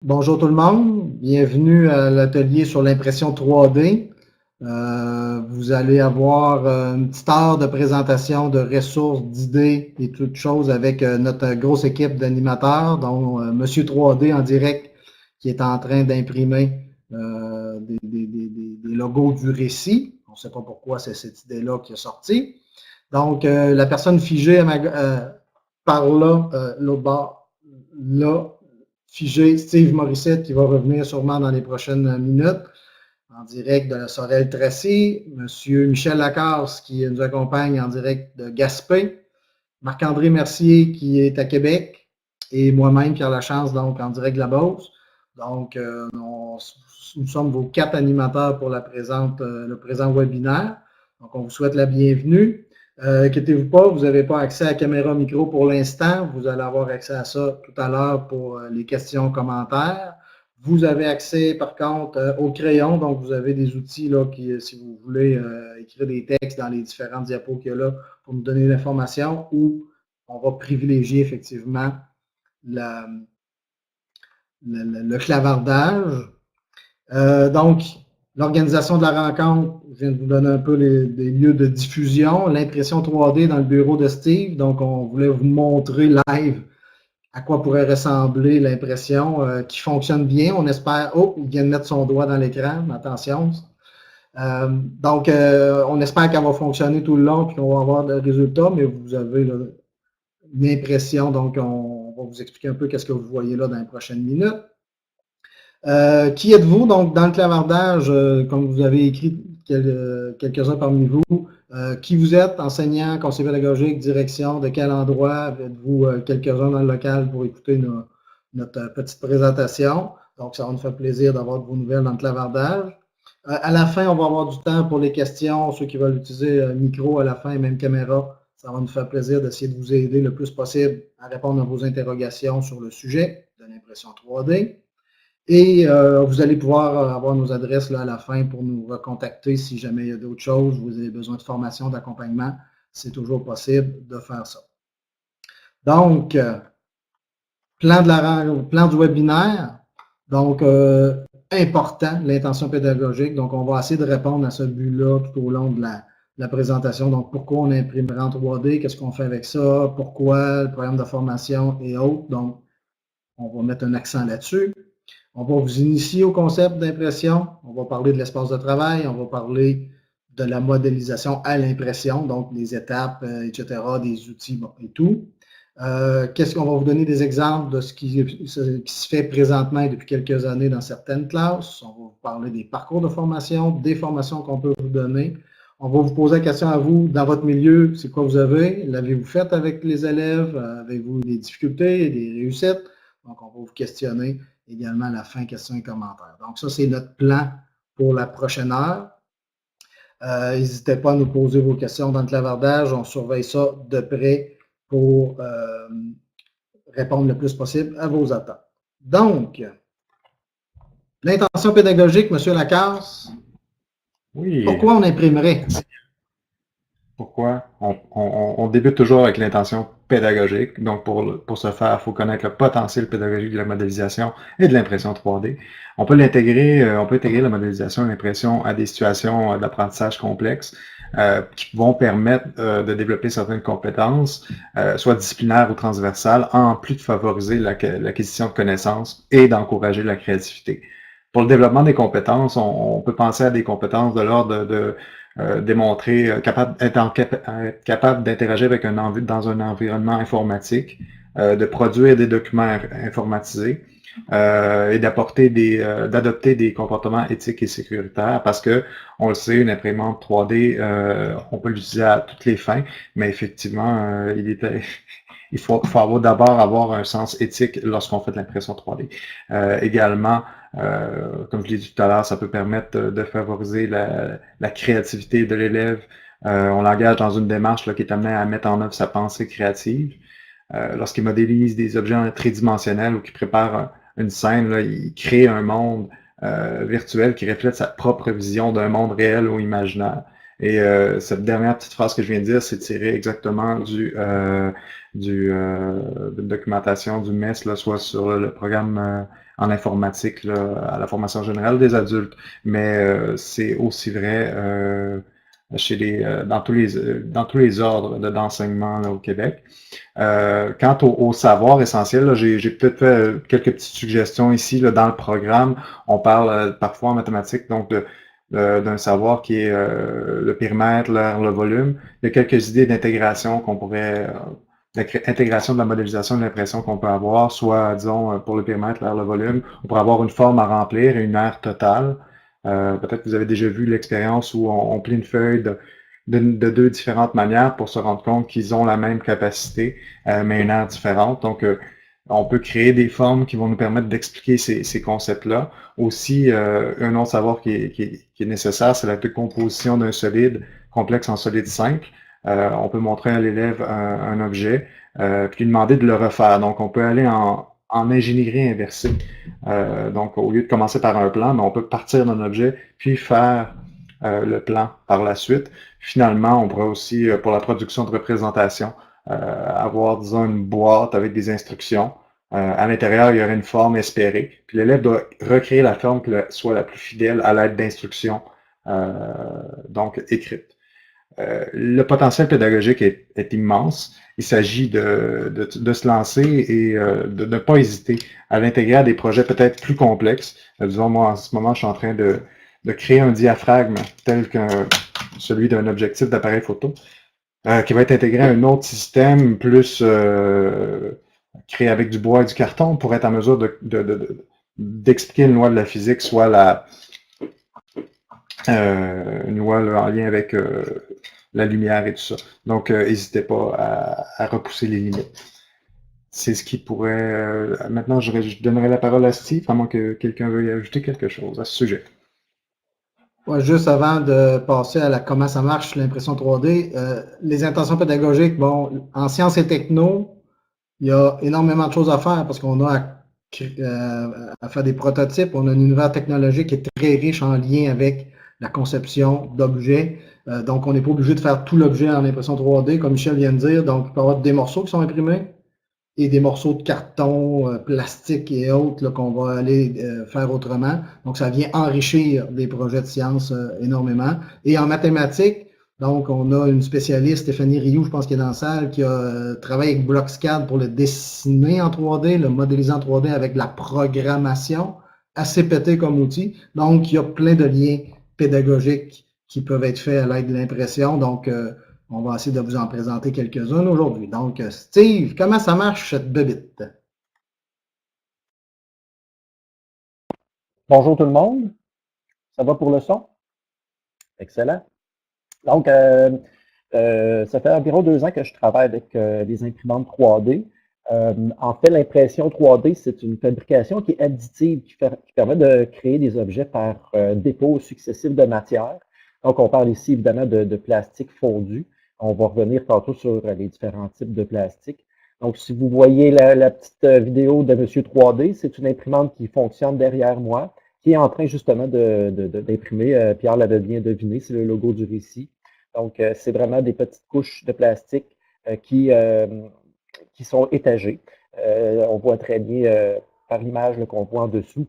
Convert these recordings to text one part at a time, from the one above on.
Bonjour tout le monde, bienvenue à l'atelier sur l'impression 3D. Vous allez avoir une petite heure de présentation de ressources, d'idées et toutes choses avec notre grosse équipe d'animateurs, dont Monsieur 3D en direct qui est en train d'imprimer des logos du récit. On ne sait pas pourquoi c'est cette idée-là qui est sortie. Donc, la personne figée par là, l'autre bord, là, figé Steve Morissette qui va revenir sûrement dans les prochaines minutes en direct de la Sorel-Tracy, Monsieur Michel Lacasse qui nous accompagne en direct de Gaspé, Marc-André Mercier qui est à Québec et moi-même Pierre Lachance donc en direct de la Beauce. Donc nous sommes vos 4 animateurs pour le présent webinaire. Donc on vous souhaite la bienvenue. Inquiétez-vous pas, vous n'avez pas accès à caméra micro pour l'instant. Vous allez avoir accès à ça tout à l'heure pour les questions, commentaires. Vous avez accès, par contre, au crayon. Donc, vous avez des outils là, qui, si vous voulez écrire des textes dans les différentes diapos qu'il y a là pour nous donner l'information, ou on va privilégier effectivement le clavardage. Donc, l'organisation de la rencontre, je viens de vous donner un peu des lieux de diffusion, l'impression 3D dans le bureau de Steve. Donc, on voulait vous montrer live à quoi pourrait ressembler l'impression qui fonctionne bien. On espère... Oh, il vient de mettre son doigt dans l'écran. Attention. Donc, on espère qu'elle va fonctionner tout le long et qu'on va avoir des résultats, mais vous avez là, une impression. Donc, on va vous expliquer un peu qu'est-ce que vous voyez là dans les prochaines minutes. Qui êtes-vous? Donc, dans le clavardage, comme vous avez écrit quelques-uns parmi vous, qui vous êtes, enseignant, conseiller pédagogique, direction, de quel endroit? Êtes-vous quelques-uns dans le local pour écouter notre petite présentation? Donc, ça va nous faire plaisir d'avoir de vos nouvelles dans le clavardage. À la fin, on va avoir du temps pour les questions. Ceux qui veulent utiliser micro à la fin et même caméra, ça va nous faire plaisir d'essayer de vous aider le plus possible à répondre à vos interrogations sur le sujet de l'impression 3D. Et vous allez pouvoir avoir nos adresses là, à la fin pour nous recontacter si jamais il y a d'autres choses, vous avez besoin de formation, d'accompagnement, c'est toujours possible de faire ça. Donc, plan du webinaire, donc important, l'intention pédagogique. Donc, on va essayer de répondre à ce but-là tout au long de la présentation. Donc, pourquoi on imprimerait en 3D, qu'est-ce qu'on fait avec ça, pourquoi, le programme de formation et autres. Donc, on va mettre un accent là-dessus. On va vous initier au concept d'impression. On va parler de l'espace de travail. On va parler de la modélisation à l'impression, donc les étapes, etc., des outils bon, et tout. Qu'est-ce qu'on va vous donner des exemples de ce qui se fait présentement et depuis quelques années dans certaines classes. On va vous parler des parcours de formation, des formations qu'on peut vous donner. On va vous poser la question à vous, dans votre milieu, c'est quoi vous avez? L'avez-vous fait avec les élèves? Avez-vous des difficultés, des réussites? Donc, on va vous questionner également à la fin, questions et commentaires. Donc, ça, c'est notre plan pour la prochaine heure. N'hésitez pas à nous poser vos questions dans le clavardage. On surveille ça de près pour répondre le plus possible à vos attentes. Donc, l'intention pédagogique, M. Lacasse, Oui. pourquoi on imprimerait? Pourquoi? On débute toujours avec l'intention pédagogique. Donc, pour ce faire, il faut connaître le potentiel pédagogique de la modélisation et de l'impression 3D. On peut intégrer la modélisation et l'impression à des situations d'apprentissage complexes qui vont permettre de développer certaines compétences, soit disciplinaires ou transversales, en plus de favoriser l'acquisition de connaissances et d'encourager la créativité. Pour le développement des compétences, on peut penser à des compétences de l'ordre de démontrer être capable d'interagir avec dans un environnement informatique, de produire des documents informatisés et d'adopter des comportements éthiques et sécuritaires parce que on le sait, une imprimante 3D, on peut l'utiliser à toutes les fins, mais effectivement, il faut d'abord avoir un sens éthique lorsqu'on fait de l'impression 3D. Également, comme je l'ai dit tout à l'heure, ça peut permettre de favoriser la créativité de l'élève. On l'engage dans une démarche là, qui est amenée à mettre en œuvre sa pensée créative. Lorsqu'il modélise des objets tridimensionnels ou qu'il prépare une scène, là, il crée un monde virtuel qui reflète sa propre vision d'un monde réel ou imaginaire. Et cette dernière petite phrase que je viens de dire, c'est tiré exactement d'une documentation du MES, là, soit sur le programme en informatique là, à la formation générale des adultes, mais c'est aussi vrai dans tous les ordres d'enseignement là, au Québec. Quant au savoir essentiel, là, j'ai peut-être fait quelques petites suggestions ici là, dans le programme. On parle parfois en mathématiques donc d'un savoir qui est le périmètre, l'air, le volume. Il y a quelques idées d'intégration qu'on pourrait l'intégration de la modélisation de l'impression qu'on peut avoir, soit, disons, pour le périmètre, l'air, le volume, on pourrait avoir une forme à remplir et une aire totale. Peut-être que vous avez déjà vu l'expérience où on plie une feuille de deux différentes manières pour se rendre compte qu'ils ont la même capacité, mais une aire différente. Donc, on peut créer des formes qui vont nous permettre d'expliquer ces concepts-là. Aussi, un autre savoir qui est nécessaire, c'est la décomposition d'un solide complexe en solide simple. On peut montrer à l'élève un objet, puis lui demander de le refaire. Donc, on peut aller en ingénierie inversée. Donc, au lieu de commencer par un plan, mais on peut partir d'un objet, puis faire le plan par la suite. Finalement, on pourrait aussi, pour la production de représentation, avoir, disons, une boîte avec des instructions. À l'intérieur, il y aurait une forme espérée. Puis l'élève doit recréer la forme qui soit la plus fidèle à l'aide d'instructions donc écrites. Le potentiel pédagogique est immense. Il s'agit de se lancer et de ne pas hésiter à l'intégrer à des projets peut-être plus complexes. Disons, moi, en ce moment, je suis en train de créer un diaphragme tel que celui d'un objectif d'appareil photo, qui va être intégré à un autre système plus créé avec du bois et du carton pour être en mesure d'expliquer une loi de la physique, soit une loi là, en lien avec la lumière et tout ça. Donc, n'hésitez pas à repousser les limites. C'est ce qui pourrait... maintenant, je donnerai la parole à Steve, à moins que quelqu'un veuille ajouter quelque chose à ce sujet. Ouais, juste avant de passer à comment ça marche l'impression 3D, les intentions pédagogiques, bon, en sciences et techno, il y a énormément de choses à faire parce qu'on a à faire des prototypes. On a un univers technologique qui est très riche en lien avec la conception d'objets. Donc, on n'est pas obligé de faire tout l'objet en impression 3D, comme Michel vient de dire. Donc, il peut y avoir des morceaux qui sont imprimés et des morceaux de carton, plastique et autres qu'on va aller faire autrement. Donc, ça vient enrichir des projets de sciences énormément. Et en mathématiques, donc, on a une spécialiste, Stéphanie Rioux, je pense qu'elle est dans la salle, qui a travaillé avec Blockscad pour le dessiner en 3D, le modéliser en 3D avec de la programmation, assez pété comme outil. Donc, il y a plein de liens pédagogiques qui peuvent être faits à l'aide de l'impression. Donc, on va essayer de vous en présenter quelques-unes aujourd'hui. Donc, Steve, comment ça marche cette bébite? Bonjour tout le monde, ça va pour le son? Excellent. Donc, ça fait environ 2 ans que je travaille avec des imprimantes 3D. En fait, l'impression 3D, c'est une fabrication qui est additive, qui permet de créer des objets par dépôt successif de matière. Donc, on parle ici évidemment de plastique fondu. On va revenir tantôt sur les différents types de plastique. Donc, si vous voyez la petite vidéo de Monsieur 3D, c'est une imprimante qui fonctionne derrière moi, qui est en train justement d'imprimer, Pierre l'avait bien deviné, c'est le logo du récit. Donc, c'est vraiment des petites couches de plastique qui sont étagées. On voit très bien par l'image qu'on voit en dessous.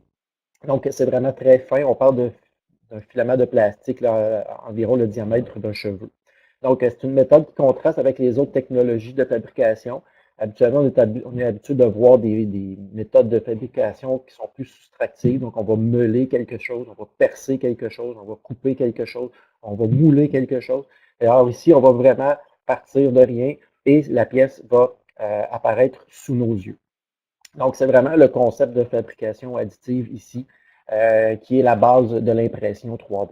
Donc, c'est vraiment très fin. On parle d'un filament de plastique, là, environ le diamètre d'un cheveu. Donc, c'est une méthode qui contraste avec les autres technologies de fabrication. Habituellement, on est habitué de voir des méthodes de fabrication qui sont plus soustractives. Donc, on va meuler quelque chose, on va percer quelque chose, on va couper quelque chose, on va mouler quelque chose. Et alors ici, on va vraiment partir de rien et la pièce va apparaître sous nos yeux. Donc, c'est vraiment le concept de fabrication additive ici qui est la base de l'impression 3D.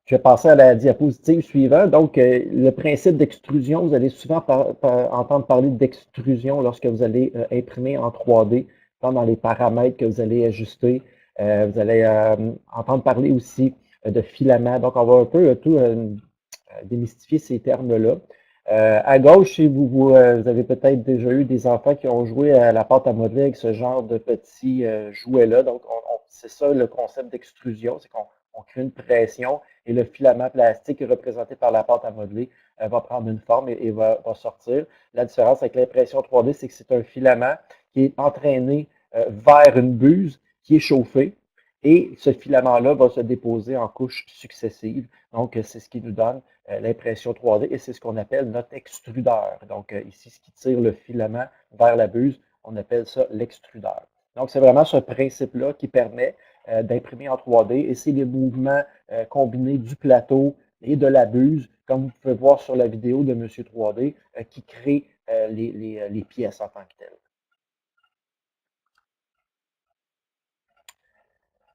Je vais passer à la diapositive suivante. Donc, le principe d'extrusion, vous allez souvent entendre parler d'extrusion lorsque vous allez imprimer en 3D, dans les paramètres que vous allez ajuster. Vous allez entendre parler aussi de filament. Donc, on va un peu tout démystifier ces termes-là. À gauche, si vous avez peut-être déjà eu des enfants qui ont joué à la pâte à modeler avec ce genre de petits jouets-là. Donc, c'est ça le concept d'extrusion, c'est qu'on crée une pression et le filament plastique représenté par la pâte à modeler va prendre une forme et va sortir. La différence avec l'impression 3D, c'est que c'est un filament qui est entraîné vers une buse qui est chauffée. Et ce filament-là va se déposer en couches successives. Donc, c'est ce qui nous donne l'impression 3D et c'est ce qu'on appelle notre extrudeur. Donc, ici, ce qui tire le filament vers la buse, on appelle ça l'extrudeur. Donc, c'est vraiment ce principe-là qui permet d'imprimer en 3D et c'est les mouvements combinés du plateau et de la buse, comme vous pouvez voir sur la vidéo de M. 3D, qui crée les pièces en tant que telles.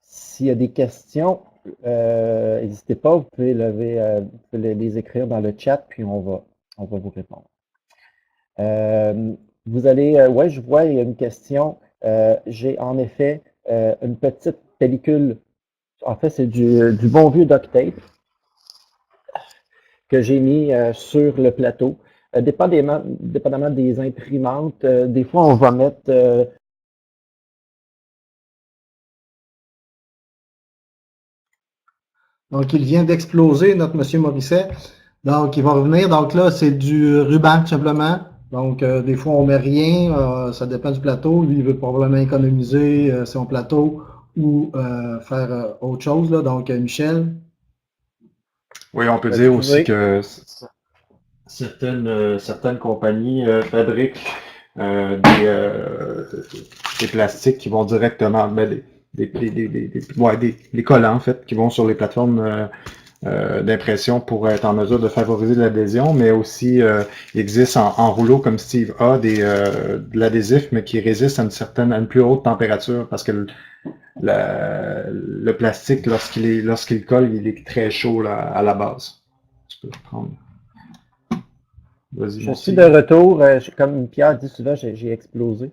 S'il y a des questions, n'hésitez pas, vous pouvez les écrire dans le chat, puis on va vous répondre. Vous allez, ouais, je vois, il y a une question. J'ai en effet une petite pellicule, en fait, c'est du bon vieux duct tape que j'ai mis sur le plateau. Dépendamment des imprimantes, des fois, on va mettre Donc, il vient d'exploser, notre monsieur Morisset. Donc, il va revenir. Donc là, c'est du ruban, tout simplement. Donc, des fois, on met rien. Ça dépend du plateau. Lui, il veut probablement économiser son plateau ou faire autre chose. Là. Donc, Michel. Oui, on peut dire aussi que certaines compagnies fabriquent des plastiques qui vont directement, des collants en fait, qui vont sur les plateformes d'impression pour être en mesure de favoriser l'adhésion, mais aussi il existe en rouleau comme Steve a de l'adhésif, mais qui résiste à une plus haute température parce que le plastique, lorsqu'il colle, il est très chaud là, à la base. Tu peux reprendre. Je suis de retour. Comme Pierre dit souvent, j'ai explosé.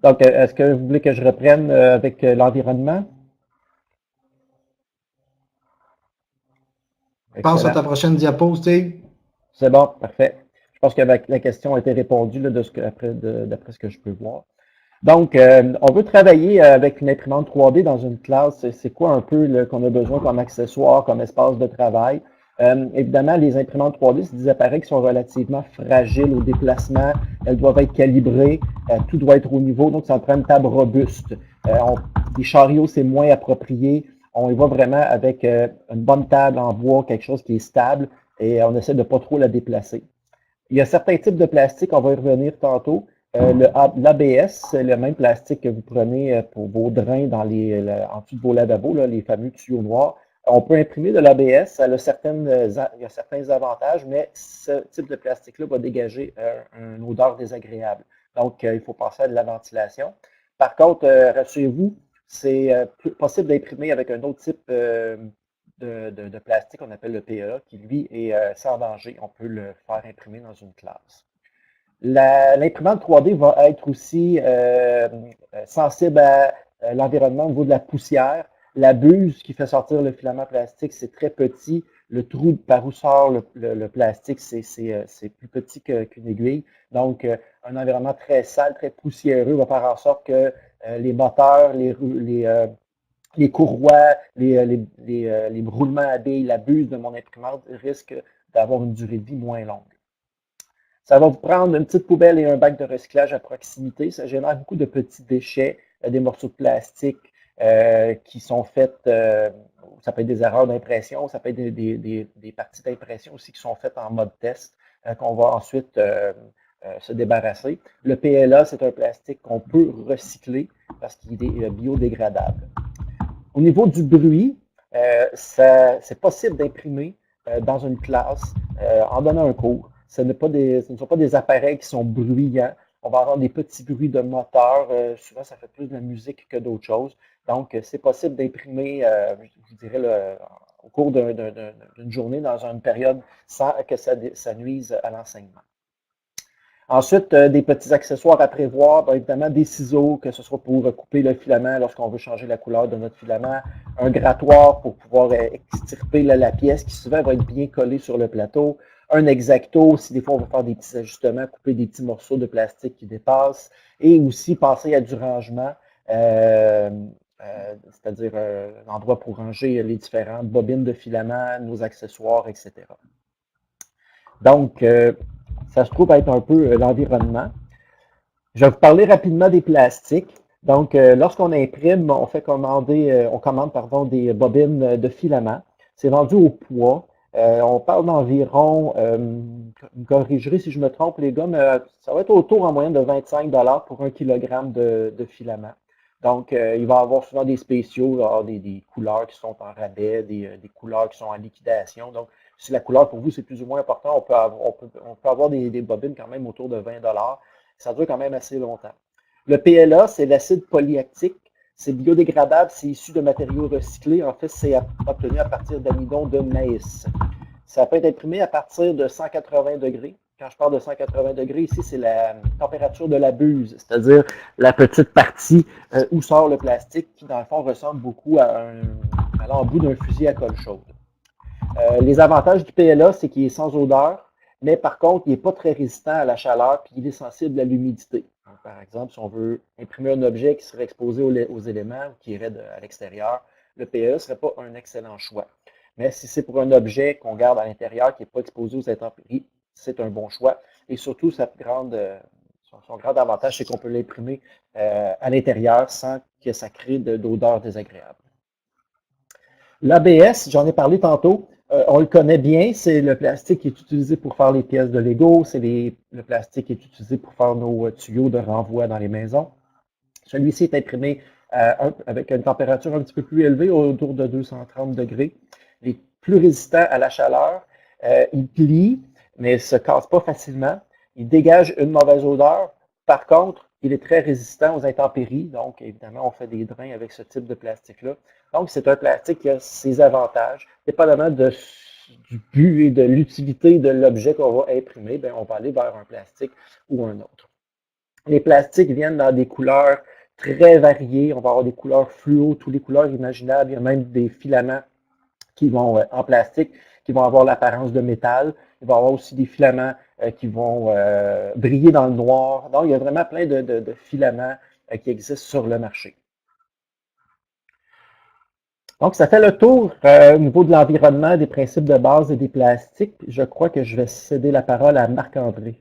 Donc, est-ce que vous voulez que je reprenne avec l'environnement? Passe à ta prochaine diapo, Steve. C'est bon, parfait. Je pense que la question a été répondue là, d'après ce que je peux voir. Donc, on veut travailler avec une imprimante 3D dans une classe. C'est quoi un peu qu'on a besoin comme accessoire, comme espace de travail? Évidemment, les imprimantes 3D, c'est des appareils qui sont relativement fragiles au déplacement. Elles doivent être calibrées. Tout doit être au niveau. Donc, ça prend une table robuste. Les chariots, c'est moins approprié. On y va vraiment avec une bonne table en bois, quelque chose qui est stable, et on essaie de ne pas trop la déplacer. Il y a certains types de plastique, on va y revenir tantôt. L'ABS, c'est le même plastique que vous prenez pour vos drains en dessous de vos lavabos, là, les fameux tuyaux noirs. On peut imprimer de l'ABS, il y a certains avantages, mais ce type de plastique-là va dégager une odeur désagréable. Donc, il faut penser à de la ventilation. Par contre, rassurez-vous, c'est possible d'imprimer avec un autre type de plastique qu'on appelle le PEA, qui lui est sans danger. On peut le faire imprimer dans une classe. L'imprimante 3D va être aussi sensible à l'environnement au niveau de la poussière. La buse qui fait sortir le filament plastique, c'est très petit. Le trou par où sort le plastique, c'est plus petit qu'une aiguille. Donc, un environnement très sale, très poussiéreux va faire en sorte que les moteurs, les courroies, les roulements à billes, la buse de mon imprimante risquent d'avoir une durée de vie moins longue. Ça va vous prendre une petite poubelle et un bac de recyclage à proximité. Ça génère beaucoup de petits déchets, des morceaux de plastique qui sont faits, ça peut être des erreurs d'impression, ça peut être des parties d'impression aussi qui sont faites en mode test, qu'on va ensuite se débarrasser. Le PLA, c'est un plastique qu'on peut recycler parce qu'il est biodégradable. Au niveau du bruit, c'est possible d'imprimer dans une classe en donnant un cours. Ce ne sont pas des appareils qui sont bruyants. On va avoir des petits bruits de moteur. Souvent, ça fait plus de la musique que d'autres choses. Donc, c'est possible d'imprimer, je dirais, au cours d'une journée dans une période sans que ça nuise à l'enseignement. Ensuite, des petits accessoires à prévoir, bien évidemment des ciseaux, que ce soit pour couper le filament lorsqu'on veut changer la couleur de notre filament, un grattoir pour pouvoir extirper la pièce qui souvent va être bien collée sur le plateau, un X-Acto si des fois on veut faire des petits ajustements, couper des petits morceaux de plastique qui dépassent, et aussi penser à du rangement, c'est-à-dire un endroit pour ranger les différentes bobines de filament, nos accessoires, etc. Donc, ça se trouve être un peu l'environnement. Je vais vous parler rapidement des plastiques. Donc, lorsqu'on imprime, on commande des bobines de filament. C'est vendu au poids. On parle d'environ, vous me corrigerez si je me trompe, les gars, mais ça va être autour en moyenne de 25 pour 1 kg de filament. Donc, il va y avoir souvent des spéciaux, il va y avoir des couleurs qui sont en rabais, des couleurs qui sont en liquidation. Donc, si la couleur pour vous c'est plus ou moins important, on peut avoir des bobines quand même autour de 20 $. Ça dure quand même assez longtemps. Le PLA, c'est l'acide polyactique. C'est biodégradable, c'est issu de matériaux recyclés. En fait, c'est obtenu à partir d'amidon de maïs. Ça peut être imprimé à partir de 180 degrés. Quand je parle de 180 degrés, ici, c'est la température de la buse, c'est-à-dire la petite partie où sort le plastique qui, dans le fond, ressemble beaucoup à l'embout d'un fusil à colle chaude. Les avantages du PLA, c'est qu'il est sans odeur, mais par contre, il n'est pas très résistant à la chaleur, puis il est sensible à l'humidité. Par exemple, si on veut imprimer un objet qui serait exposé aux éléments ou qui irait à l'extérieur, le PLA ne serait pas un excellent choix. Mais si c'est pour un objet qu'on garde à l'intérieur qui n'est pas exposé aux intempéries, c'est un bon choix. Et surtout, son grand avantage, c'est qu'on peut l'imprimer à l'intérieur sans que ça crée d'odeur désagréable. L'ABS, j'en ai parlé tantôt, on le connaît bien, c'est le plastique qui est utilisé pour faire les pièces de Lego, c'est le plastique qui est utilisé pour faire nos tuyaux de renvoi dans les maisons. Celui-ci est imprimé avec une température un petit peu plus élevée, autour de 230 degrés. Il est plus résistant à la chaleur, il plie, mais il ne se casse pas facilement. Il dégage une mauvaise odeur. Par contre, il est très résistant aux intempéries, donc évidemment, on fait des drains avec ce type de plastique-là. Donc, c'est un plastique qui a ses avantages. Dépendamment du but et de l'utilité de l'objet qu'on va imprimer, bien, on va aller vers un plastique ou un autre. Les plastiques viennent dans des couleurs très variées. On va avoir des couleurs fluo, toutes les couleurs imaginables. Il y a même des filaments qui vont en plastique, qui vont avoir l'apparence de métal. Il va y avoir aussi des filaments qui vont briller dans le noir. Donc, il y a vraiment plein de filaments qui existent sur le marché. Donc, ça fait le tour au niveau de l'environnement, des principes de base et des plastiques. Je crois que je vais céder la parole à Marc-André.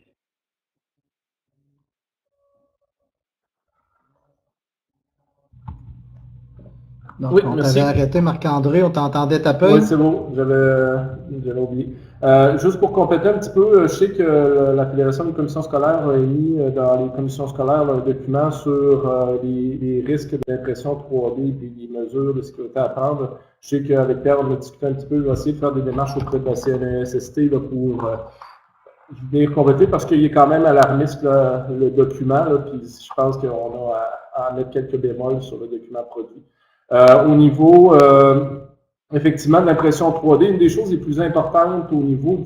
Donc, Oui, on merci. t'avait arrêté, Marc-André, on t'entendait taper. Oui, c'est bon, j'avais oublié. Juste pour compléter un petit peu, je sais que la Fédération des commissions scolaires a émis dans les commissions scolaires un document sur les risques d'impression 3D et les mesures de sécurité à prendre. Je sais qu'avec Pierre, on a discuté un petit peu, on va essayer de faire des démarches auprès de la CNESST là, pour venir compléter parce qu'il est quand même alarmiste là, le document, là, puis je pense qu'on a à mettre quelques bémols sur le document produit. Au niveau, effectivement, de l'impression 3D, une des choses les plus importantes au niveau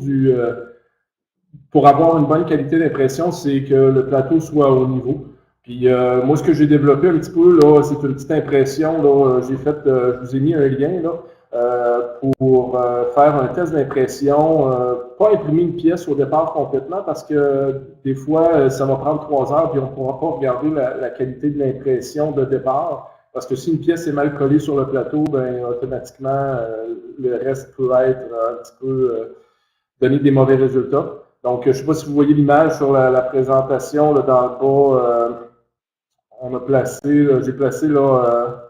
pour avoir une bonne qualité d'impression, c'est que le plateau soit au niveau. Puis moi, ce que j'ai développé un petit peu, là, c'est une petite impression, là, je vous ai mis un lien, là, pour faire un test d'impression, pas imprimer une pièce au départ complètement, parce que des fois, ça va prendre 3 heures, puis on ne pourra pas regarder la qualité de l'impression de départ. Parce que si une pièce est mal collée sur le plateau, ben automatiquement, le reste peut être un petit peu donner des mauvais résultats. Donc, je ne sais pas si vous voyez l'image sur la présentation, là, dans le bas, on a placé, j'ai placé là,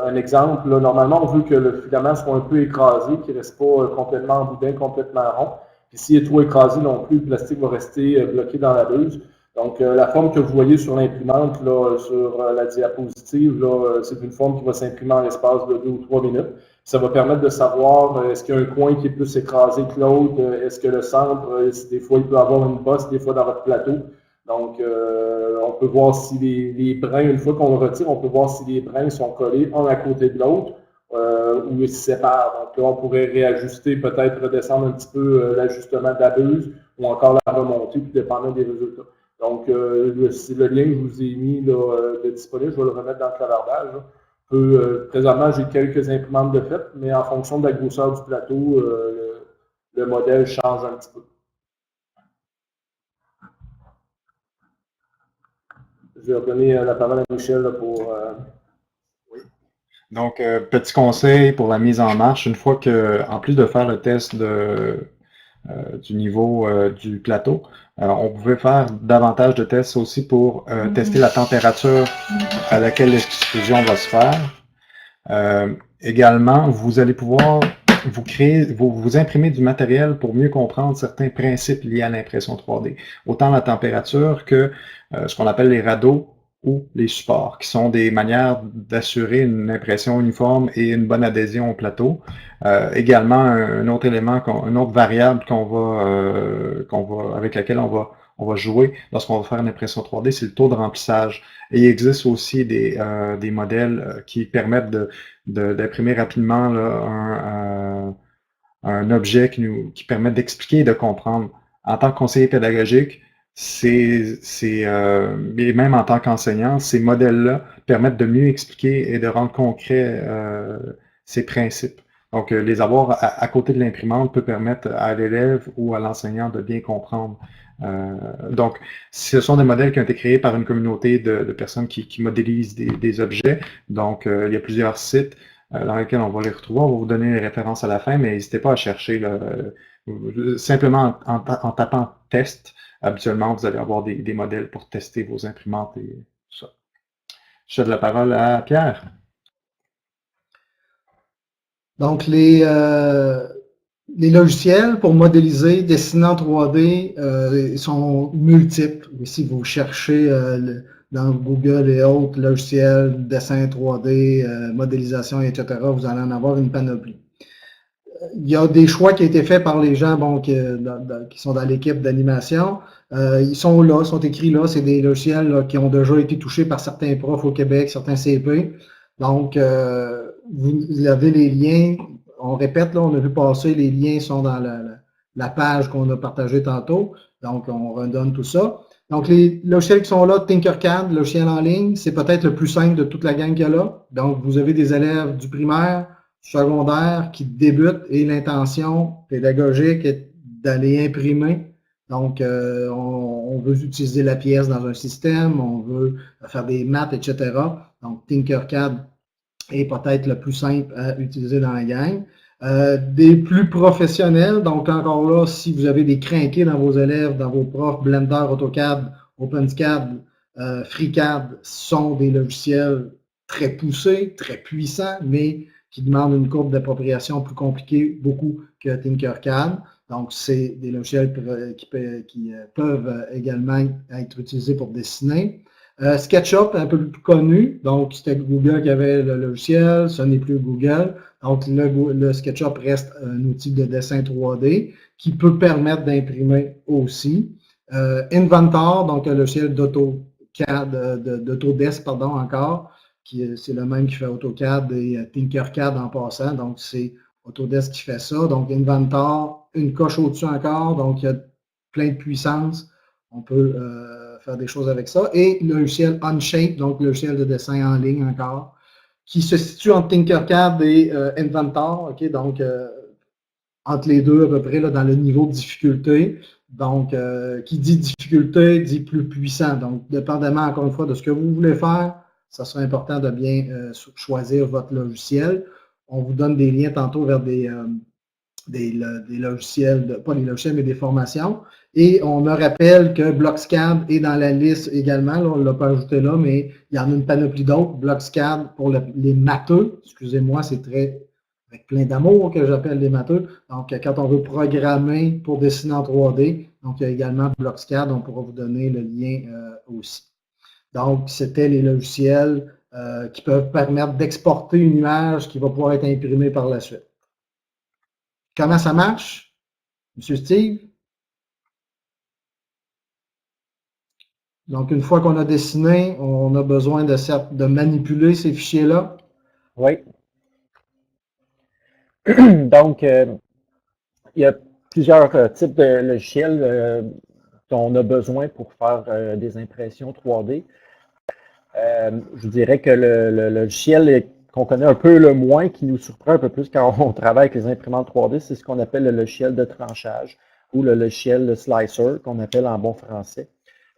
un exemple. Là, normalement, on veut que le filament soit un peu écrasé, qu'il ne reste pas complètement en boudin, complètement rond. Puis s'il est trop écrasé non plus, le plastique va rester bloqué dans la buse. Donc, la forme que vous voyez sur l'imprimante, là, sur la diapositive, là, c'est une forme qui va s'imprimer en l'espace de 2 ou 3 minutes. Ça va permettre de savoir est-ce qu'il y a un coin qui est plus écrasé que l'autre, est-ce que le centre, des fois, il peut avoir une bosse, des fois dans votre plateau. Donc, on peut voir si les brins, une fois qu'on le retire, on peut voir si les brins sont collés un à côté de l'autre ou ils se séparent. Donc là, on pourrait réajuster, peut-être redescendre un petit peu l'ajustement de la buse ou encore la remonter, puis dépendant des résultats. Donc, c'est le lien que je vous ai mis là, de disponible, je vais le remettre dans le clavardage. Présentement, j'ai quelques imprimantes de fait, mais en fonction de la grosseur du plateau, le modèle change un petit peu. Je vais redonner la parole à Michel là, pour... Oui. Donc, petit conseil pour la mise en marche, une fois que, en plus de faire le test du niveau du plateau. On pouvait faire davantage de tests aussi pour tester la température à laquelle l'extrusion va se faire. Également, vous allez pouvoir vous imprimer du matériel pour mieux comprendre certains principes liés à l'impression 3D. Autant la température que ce qu'on appelle les rados ou les supports, qui sont des manières d'assurer une impression uniforme et une bonne adhésion au plateau. Également, un autre élément, une autre variable avec laquelle on va jouer lorsqu'on va faire une impression 3D, c'est le taux de remplissage. Et il existe aussi des modèles qui permettent d'imprimer rapidement là, un objet qui permet d'expliquer et de comprendre. En tant que conseiller pédagogique, et même en tant qu'enseignant, ces modèles-là permettent de mieux expliquer et de rendre concret ces principes. Donc, les avoir à côté de l'imprimante peut permettre à l'élève ou à l'enseignant de bien comprendre. Donc, ce sont des modèles qui ont été créés par une communauté de personnes qui modélisent des objets. Donc, il y a plusieurs sites dans lesquels on va les retrouver. On va vous donner les références à la fin, mais n'hésitez pas à chercher là, simplement en tapant « test ». Habituellement, vous allez avoir des modèles pour tester vos imprimantes et tout ça. Je donne la parole à Pierre. Donc, les logiciels pour modéliser, dessiner en 3D sont multiples. Si vous cherchez dans Google et autres logiciels, dessin 3D, modélisation, etc., vous allez en avoir une panoplie. Il y a des choix qui ont été faits par les gens qui sont dans l'équipe d'animation. Ils sont là, sont écrits là. C'est des logiciels là, qui ont déjà été touchés par certains profs au Québec, certains CP. Donc, vous avez les liens. On répète, là, on a vu passer, les liens sont dans la page qu'on a partagée tantôt. Donc, on redonne tout ça. Donc, les logiciels qui sont là, Tinkercad, logiciel en ligne, c'est peut-être le plus simple de toute la gang qu'il y a là. Donc, vous avez des élèves du primaire, secondaire qui débutent et l'intention pédagogique est d'aller imprimer. Donc, on veut utiliser la pièce dans un système, on veut faire des maths, etc. Donc, Tinkercad est peut-être le plus simple à utiliser dans la gang. Des plus professionnels, donc encore là, si vous avez des crinqués dans vos élèves, dans vos profs, Blender, AutoCAD, OpenSCAD, FreeCAD sont des logiciels très poussés, très puissants, mais qui demandent une courbe d'appropriation plus compliquée, beaucoup que Tinkercad. Donc, c'est des logiciels qui peuvent également être utilisés pour dessiner. SketchUp, un peu plus connu, donc c'était Google qui avait le logiciel, ce n'est plus Google. Donc, le SketchUp reste un outil de dessin 3D qui peut permettre d'imprimer aussi. Inventor, donc un logiciel d'Autodesk, pardon, encore, c'est le même qui fait AutoCAD et Tinkercad en passant. Donc, c'est Autodesk qui fait ça. Donc, Inventor, une coche au-dessus encore. Donc, il y a plein de puissance. On peut faire des choses avec ça. Et le logiciel Onshape, donc le logiciel de dessin en ligne encore, qui se situe entre Tinkercad et Inventor. Okay? Donc, entre les deux à peu près là, dans le niveau de difficulté. Donc, qui dit difficulté dit plus puissant. Donc, dépendamment encore une fois de ce que vous voulez faire, ça sera important de bien choisir votre logiciel. On vous donne des liens tantôt vers des logiciels, pas des logiciels, mais des formations. Et on me rappelle que Blockscad est dans la liste également. Là, on ne l'a pas ajouté là, mais il y en a une panoplie d'autres. Blockscad pour les matheux. Excusez-moi, c'est très avec plein d'amour que j'appelle les matheux. Donc, quand on veut programmer pour dessiner en 3D, donc il y a également Blockscad. On pourra vous donner le lien aussi. Donc, c'était les logiciels qui peuvent permettre d'exporter une image qui va pouvoir être imprimée par la suite. Comment ça marche, M. Steve? Donc, une fois qu'on a dessiné, on a besoin de manipuler ces fichiers-là. Oui. Donc, il y a plusieurs types de logiciels dont on a besoin pour faire des impressions 3D. Je dirais que le logiciel qu'on connaît un peu le moins, qui nous surprend un peu plus quand on travaille avec les imprimantes 3D, c'est ce qu'on appelle le logiciel de tranchage ou le logiciel de slicer, qu'on appelle en bon français.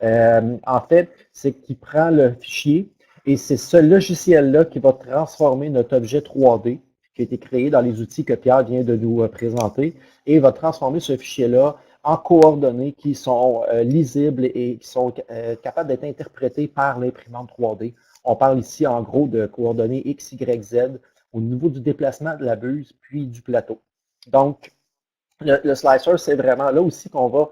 En fait, c'est qu'il prend le fichier et c'est ce logiciel-là qui va transformer notre objet 3D, qui a été créé dans les outils que Pierre vient de nous présenter et va transformer ce fichier-là en coordonnées qui sont lisibles et qui sont capables d'être interprétées par l'imprimante 3D. On parle ici en gros de coordonnées X, Y, Z au niveau du déplacement de la buse puis du plateau. Donc, le slicer, c'est vraiment là aussi qu'on va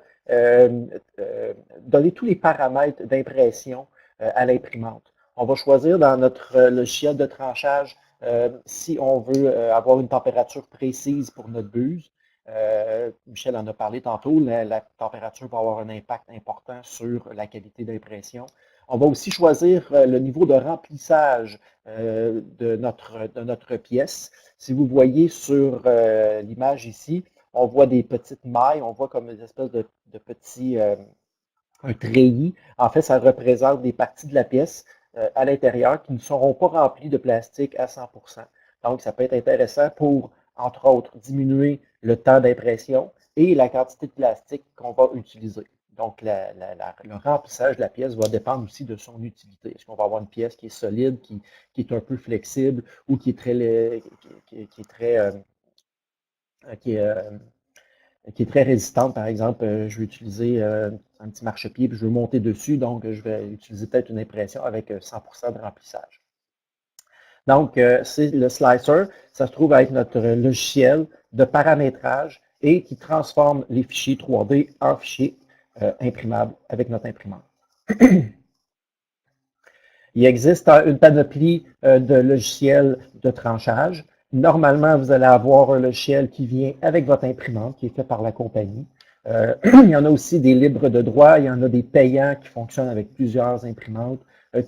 donner tous les paramètres d'impression à l'imprimante. On va choisir dans notre logiciel de tranchage si on veut avoir une température précise pour notre buse. Michel en a parlé tantôt, la température va avoir un impact important sur la qualité d'impression. On va aussi choisir le niveau de remplissage de notre pièce. Si vous voyez sur l'image ici, on voit des petites mailles, on voit comme des espèces de petits un treillis. En fait, ça représente des parties de la pièce à l'intérieur qui ne seront pas remplies de plastique à 100%. Donc, ça peut être intéressant pour, entre autres, diminuer le temps d'impression et la quantité de plastique qu'on va utiliser. Donc, le remplissage de la pièce va dépendre aussi de son utilité. Est-ce qu'on va avoir une pièce qui est solide, qui est un peu flexible ou qui est très résistante. Par exemple, je vais utiliser un petit marchepied, puis je veux monter dessus, donc je vais utiliser peut-être une impression avec 100% de remplissage. Donc, c'est le slicer, ça se trouve à être notre logiciel de paramétrage et qui transforme les fichiers 3D en fichiers imprimables avec notre imprimante. Il existe une panoplie de logiciels de tranchage. Normalement, vous allez avoir un logiciel qui vient avec votre imprimante, qui est fait par la compagnie. Il y en a aussi des libres de droit, il y en a des payants qui fonctionnent avec plusieurs imprimantes.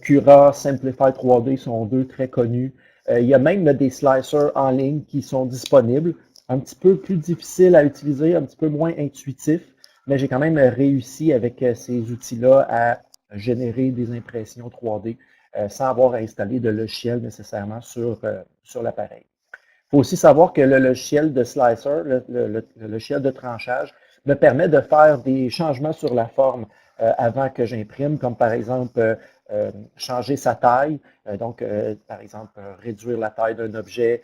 Cura, Simplify 3D sont deux très connus. Il y a même des slicers en ligne qui sont disponibles, un petit peu plus difficiles à utiliser, un petit peu moins intuitifs, mais j'ai quand même réussi avec ces outils-là à générer des impressions 3D sans avoir à installer de logiciel nécessairement sur l'appareil. Il faut aussi savoir que le logiciel de slicer, le logiciel de tranchage, me permet de faire des changements sur la forme avant que j'imprime, comme par exemple changer sa taille, par exemple réduire la taille d'un objet,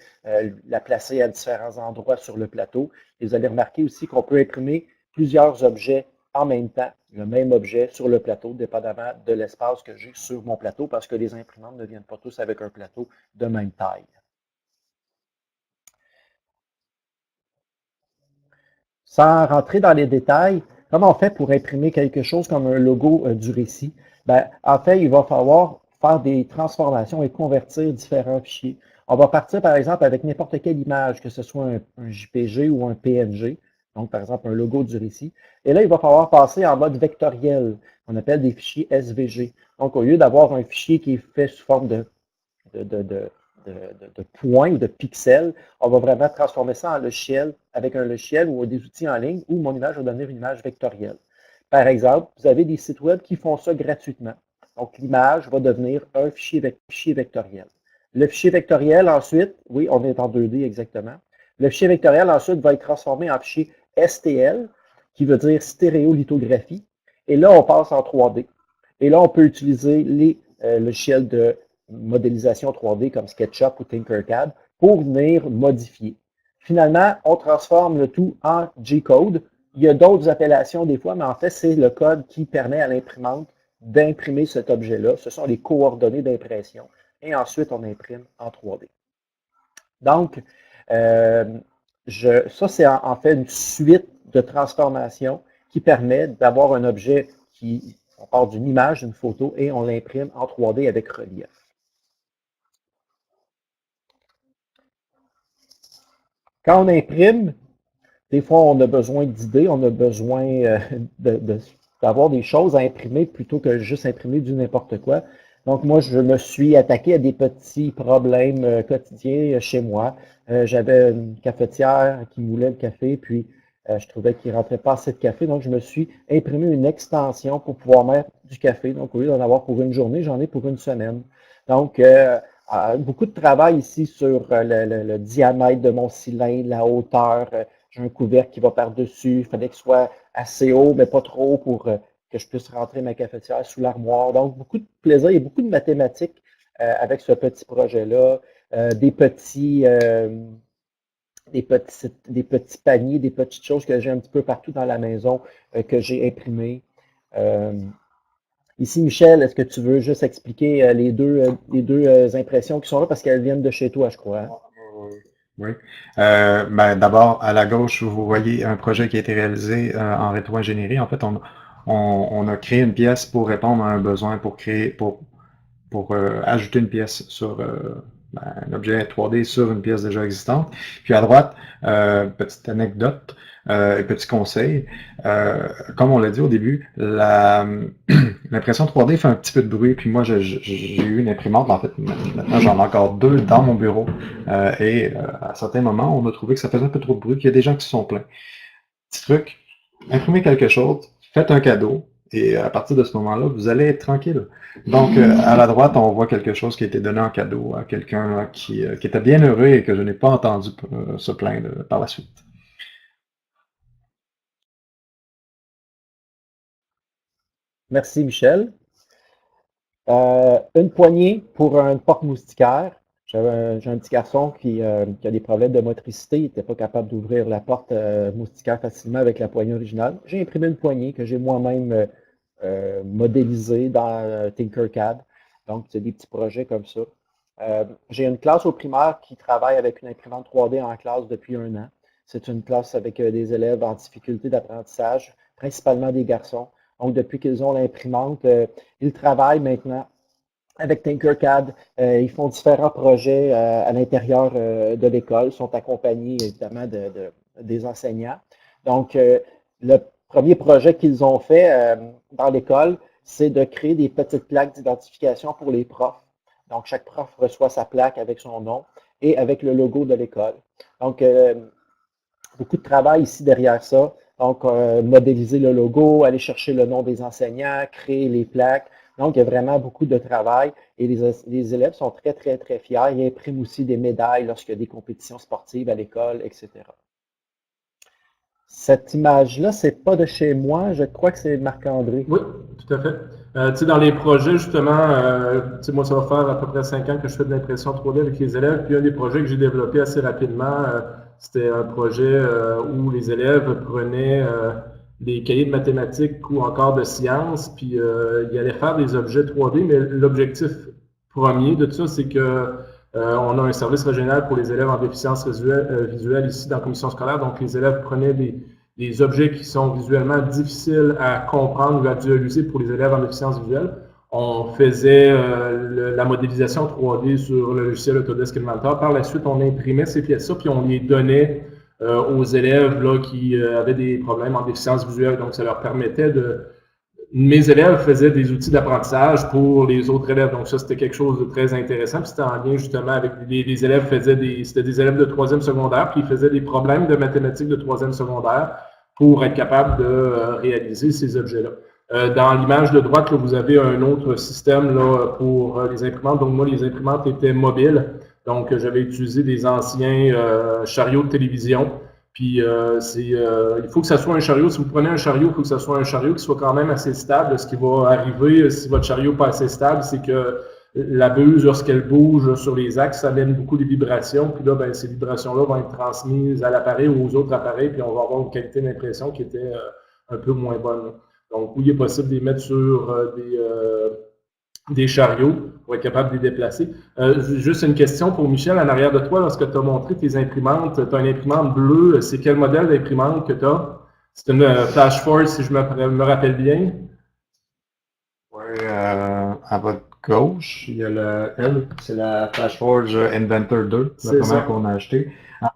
la placer à différents endroits sur le plateau. Et vous allez remarquer aussi qu'on peut imprimer plusieurs objets en même temps, le même objet sur le plateau, dépendamment de l'espace que j'ai sur mon plateau, parce que les imprimantes ne viennent pas tous avec un plateau de même taille. Sans rentrer dans les détails, comment on fait pour imprimer quelque chose comme un logo du récit? En fait, il va falloir faire des transformations et convertir différents fichiers. On va partir, par exemple, avec n'importe quelle image, que ce soit un JPG ou un PNG, donc par exemple un logo du récit. Et là, il va falloir passer en mode vectoriel, qu'on appelle des fichiers SVG. Donc, au lieu d'avoir un fichier qui est fait sous forme de points ou de pixels, on va vraiment transformer ça en logiciel avec un logiciel ou des outils en ligne où mon image va devenir une image vectorielle. Par exemple, vous avez des sites web qui font ça gratuitement. Donc, l'image va devenir un fichier vectoriel. Le fichier vectoriel, ensuite, oui, on est en 2D exactement. Le fichier vectoriel, ensuite, va être transformé en fichier STL, qui veut dire stéréolithographie. Et là, on passe en 3D. Et là, on peut utiliser les logiciels de modélisation 3D comme SketchUp ou Tinkercad pour venir modifier. Finalement, on transforme le tout en G-code. Il y a d'autres appellations des fois, mais en fait, c'est le code qui permet à l'imprimante d'imprimer cet objet-là. Ce sont les coordonnées d'impression. Et ensuite, on imprime en 3D. Donc, ça, c'est en fait une suite de transformations qui permet d'avoir un objet qui, on part d'une image, d'une photo, et on l'imprime en 3D avec relief. Quand on imprime, des fois, on a besoin d'idées, on a besoin d'avoir des choses à imprimer plutôt que juste imprimer du n'importe quoi. Donc, moi, je me suis attaqué à des petits problèmes quotidiens chez moi. J'avais une cafetière qui moulait le café, puis je trouvais qu'il ne rentrait pas assez de café. Donc, je me suis imprimé une extension pour pouvoir mettre du café. Donc, au lieu d'en avoir pour une journée, j'en ai pour une semaine. Donc, beaucoup de travail ici sur le diamètre de mon cylindre, la hauteur. J'ai un couvercle qui va par-dessus. Il fallait qu'il soit assez haut, mais pas trop haut pour que je puisse rentrer ma cafetière sous l'armoire. Donc, beaucoup de plaisir et beaucoup de mathématiques avec ce petit projet-là. Des petits des petits paniers, des petites choses que j'ai un petit peu partout dans la maison, que j'ai imprimées. Ici, Michel, est-ce que tu veux juste expliquer les deux impressions qui sont là parce qu'elles viennent de chez toi, je crois, hein? Oui. Ben, d'abord, à la gauche, vous voyez un projet qui a été réalisé en rétro-ingénierie. En fait, on a créé une pièce pour répondre à un besoin, pour ajouter une pièce sur un objet 3D sur une pièce déjà existante. Puis à droite, petite anecdote, petit conseil. Comme on l'a dit au début, l'impression 3D fait un petit peu de bruit. Puis moi, j'ai eu une imprimante. En fait, maintenant, j'en ai encore deux dans mon bureau. À certains moments, on a trouvé que ça faisait un peu trop de bruit. Puis il y a des gens qui se sont plaints. Petit truc, imprimez quelque chose, faites un cadeau. Et à partir de ce moment-là, vous allez être tranquille. Donc, à la droite, on voit quelque chose qui a été donné en cadeau à quelqu'un qui était bien heureux et que je n'ai pas entendu se plaindre par la suite. Merci, Michel. Une poignée pour une porte moustiquaire. J'ai un petit garçon qui a des problèmes de motricité. Il n'était pas capable d'ouvrir la porte moustiquaire facilement avec la poignée originale. J'ai imprimé une poignée que j'ai moi-même modélisée dans Tinkercad. Donc, c'est des petits projets comme ça. J'ai une classe au primaire qui travaille avec une imprimante 3D en classe depuis 1 an. C'est une classe avec des élèves en difficulté d'apprentissage, principalement des garçons. Donc, depuis qu'ils ont l'imprimante, ils travaillent maintenant avec Tinkercad. Ils font différents projets à l'intérieur de l'école, sont accompagnés évidemment des enseignants. Donc, le premier projet qu'ils ont fait dans l'école, c'est de créer des petites plaques d'identification pour les profs. Donc, chaque prof reçoit sa plaque avec son nom et avec le logo de l'école. Donc, beaucoup de travail ici derrière ça. Donc, modéliser le logo, aller chercher le nom des enseignants, créer les plaques. Donc, il y a vraiment beaucoup de travail et les élèves sont très, très, très fiers. Ils impriment aussi des médailles lorsqu'il y a des compétitions sportives à l'école, etc. Cette image-là, c'est pas de chez moi. Je crois que c'est Marc-André. Oui, tout à fait. Tu sais, dans les projets, justement, tu sais, moi, ça va faire à peu près 5 ans que je fais de l'impression 3D avec les élèves. Puis un des projets que j'ai développé assez rapidement, c'était un projet où les élèves prenaient des cahiers de mathématiques ou encore de sciences, puis ils allaient faire des objets 3D, mais l'objectif premier de tout ça, c'est que on a un service régional pour les élèves en déficience visuelle ici dans la commission scolaire. Donc, les élèves prenaient des objets qui sont visuellement difficiles à comprendre ou à visualiser pour les élèves en déficience visuelle. On faisait la modélisation 3D sur le logiciel Autodesk Inventor. Par la suite, on imprimait ces pièces-là, puis on les donnait aux élèves là, qui avaient des problèmes en déficience visuelle. Donc, ça leur permettait de... Mes élèves faisaient des outils d'apprentissage pour les autres élèves. Donc, ça, c'était quelque chose de très intéressant. Puis, c'était en lien justement avec les élèves c'était des élèves de 3e secondaire, puis ils faisaient des problèmes de mathématiques de 3e secondaire pour être capable de réaliser ces objets-là. Dans l'image de droite, là, vous avez un autre système là, pour les imprimantes. Donc, moi, les imprimantes étaient mobiles. Donc, j'avais utilisé des anciens chariots de télévision. Puis, il faut que ça soit un chariot. Si vous prenez un chariot, il faut que ça soit un chariot qui soit quand même assez stable. Ce qui va arriver si votre chariot n'est pas assez stable, c'est que la buse, lorsqu'elle bouge sur les axes, ça amène beaucoup de vibrations. Puis là, ben, ces vibrations-là vont être transmises à l'appareil ou aux autres appareils. Puis, on va avoir une qualité d'impression qui était un peu moins bonne. Donc, oui, il est possible de les mettre sur des chariots pour être capable de les déplacer. Juste une question pour Michel, en arrière de toi, lorsque tu as montré tes imprimantes, tu as une imprimante bleue, c'est quel modèle d'imprimante que tu as? C'est une Flash Force, si je me rappelle bien. Oui, à votre gauche, il y a le L, c'est la FlashForge Inventor 2, la première qu'on a achetée. À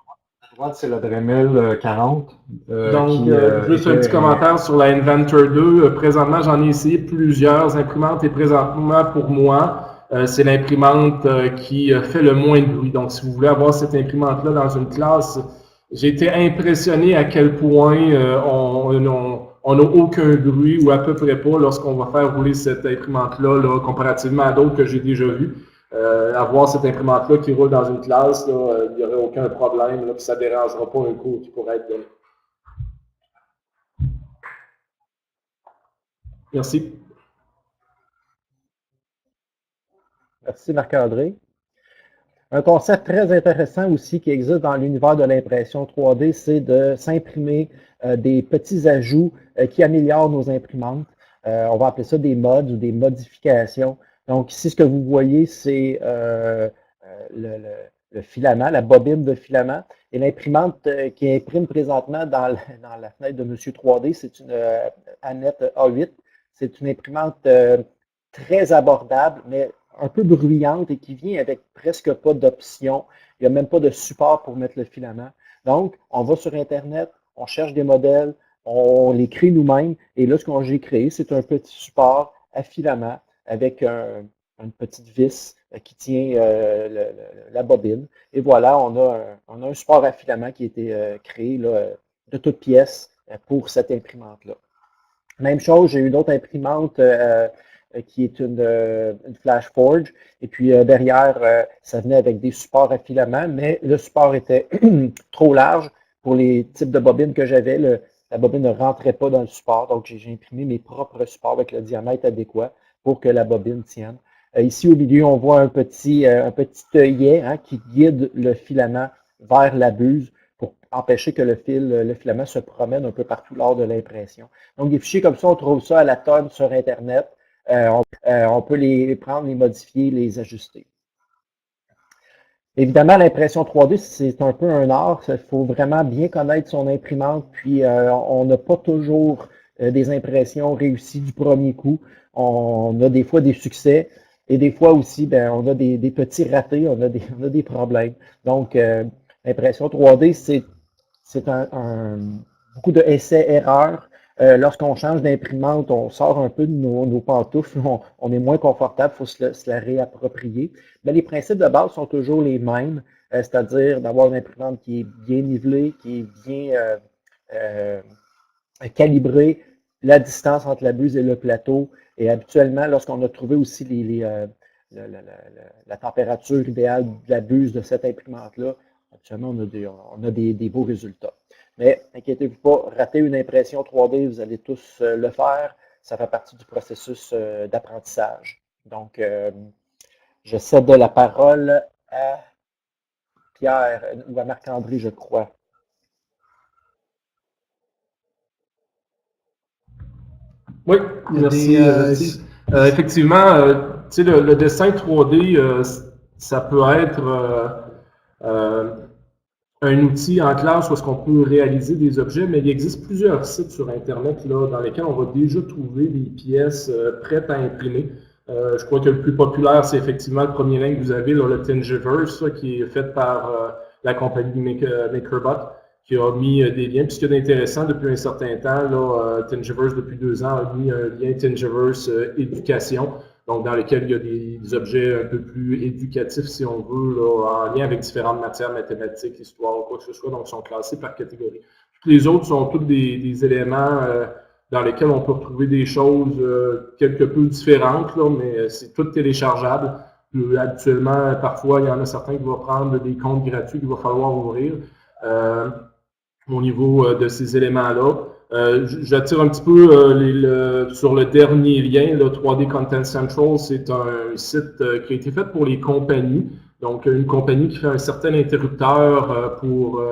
droite, c'est la Dremel 40. Donc, juste un petit commentaire sur la Inventor 2. Présentement, j'en ai essayé plusieurs imprimantes et présentement, pour moi, c'est l'imprimante qui fait le moins de bruit. Donc, si vous voulez avoir cette imprimante-là dans une classe, j'ai été impressionné à quel point on n'a aucun bruit ou à peu près pas lorsqu'on va faire rouler cette imprimante-là, là, comparativement à d'autres que j'ai déjà vues. Avoir cette imprimante-là qui roule dans une classe, il n'y aurait aucun problème, là, puis ça ne dérangera pas un cours qui pourrait être donné. Merci. Merci Marc-André. Un concept très intéressant aussi qui existe dans l'univers de l'impression 3D, c'est de s'imprimer des petits ajouts qui améliorent nos imprimantes. On va appeler ça des mods ou des modifications. Donc ici, ce que vous voyez, c'est le filament, la bobine de filament. Et l'imprimante qui imprime présentement dans la fenêtre de Monsieur 3D, c'est une Annette A8. C'est une imprimante très abordable, mais un peu bruyante et qui vient avec presque pas d'options. Il n'y a même pas de support pour mettre le filament. Donc, on va sur Internet, on cherche des modèles, on les crée nous-mêmes. Et là, ce que j'ai créé, c'est un petit support à filament avec une petite vis qui tient la bobine. Et voilà, on a un support à filament qui a été créé là, de toutes pièces pour cette imprimante-là. Même chose, j'ai une autre imprimante qui est une Flash Forge. Et puis derrière, ça venait avec des supports à filament, mais le support était trop large pour les types de bobines que j'avais. La bobine ne rentrait pas dans le support, donc j'ai imprimé mes propres supports avec le diamètre adéquat pour que la bobine tienne. Ici, au milieu, on voit un petit œillet qui guide le filament vers la buse pour empêcher que le filament se promène un peu partout lors de l'impression. Donc, des fichiers comme ça, on trouve ça à la tonne sur Internet. On peut les prendre, les modifier, les ajuster. Évidemment, l'impression 3D, c'est un peu un art. Il faut vraiment bien connaître son imprimante, puis on n'a pas toujours des impressions réussies du premier coup. On a des fois des succès et des fois aussi, on a des petits ratés, on a des problèmes. Donc, l'impression 3D, c'est beaucoup de essais-erreurs. Lorsqu'on change d'imprimante, on sort un peu de nos pantoufles, on est moins confortable, il faut se la réapproprier. Mais les principes de base sont toujours les mêmes, c'est-à-dire d'avoir une imprimante qui est bien nivelée, qui est bien calibrée, la distance entre la buse et le plateau. Et habituellement, lorsqu'on a trouvé aussi la température idéale de la buse de cette imprimante-là, habituellement, on a des beaux résultats. Mais inquiétez-vous pas, rater une impression 3D, vous allez tous le faire. Ça fait partie du processus d'apprentissage. Donc, je cède la parole à Pierre ou à Marc-André, je crois. Oui, merci. Effectivement, le dessin 3D, ça peut être un outil en classe où est-ce qu'on peut réaliser des objets, mais il existe plusieurs sites sur Internet là, dans lesquels on va déjà trouver des pièces prêtes à imprimer. Je crois que le plus populaire, c'est effectivement le premier lien que vous avez, là, le Thingiverse, qui est fait par la compagnie MakerBot, qui a mis des liens. Puis ce qu'il y a d'intéressant depuis un certain temps, là, Thingiverse, depuis 2 ans, a mis un lien Thingiverse éducation, donc dans lequel il y a des objets un peu plus éducatifs, si on veut, là, en lien avec différentes matières, mathématiques, histoire ou quoi que ce soit, donc ils sont classés par catégorie. Puis les autres sont tous des éléments dans lesquels on peut retrouver des choses quelque peu différentes, là, mais c'est tout téléchargeable. Habituellement, parfois, il y en a certains qui vont prendre des comptes gratuits qu'il va falloir ouvrir au niveau de ces éléments-là. J'attire un petit peu sur le dernier lien, le 3D Content Central, c'est un site qui a été fait pour les compagnies. Donc, une compagnie qui fait un certain interrupteur pour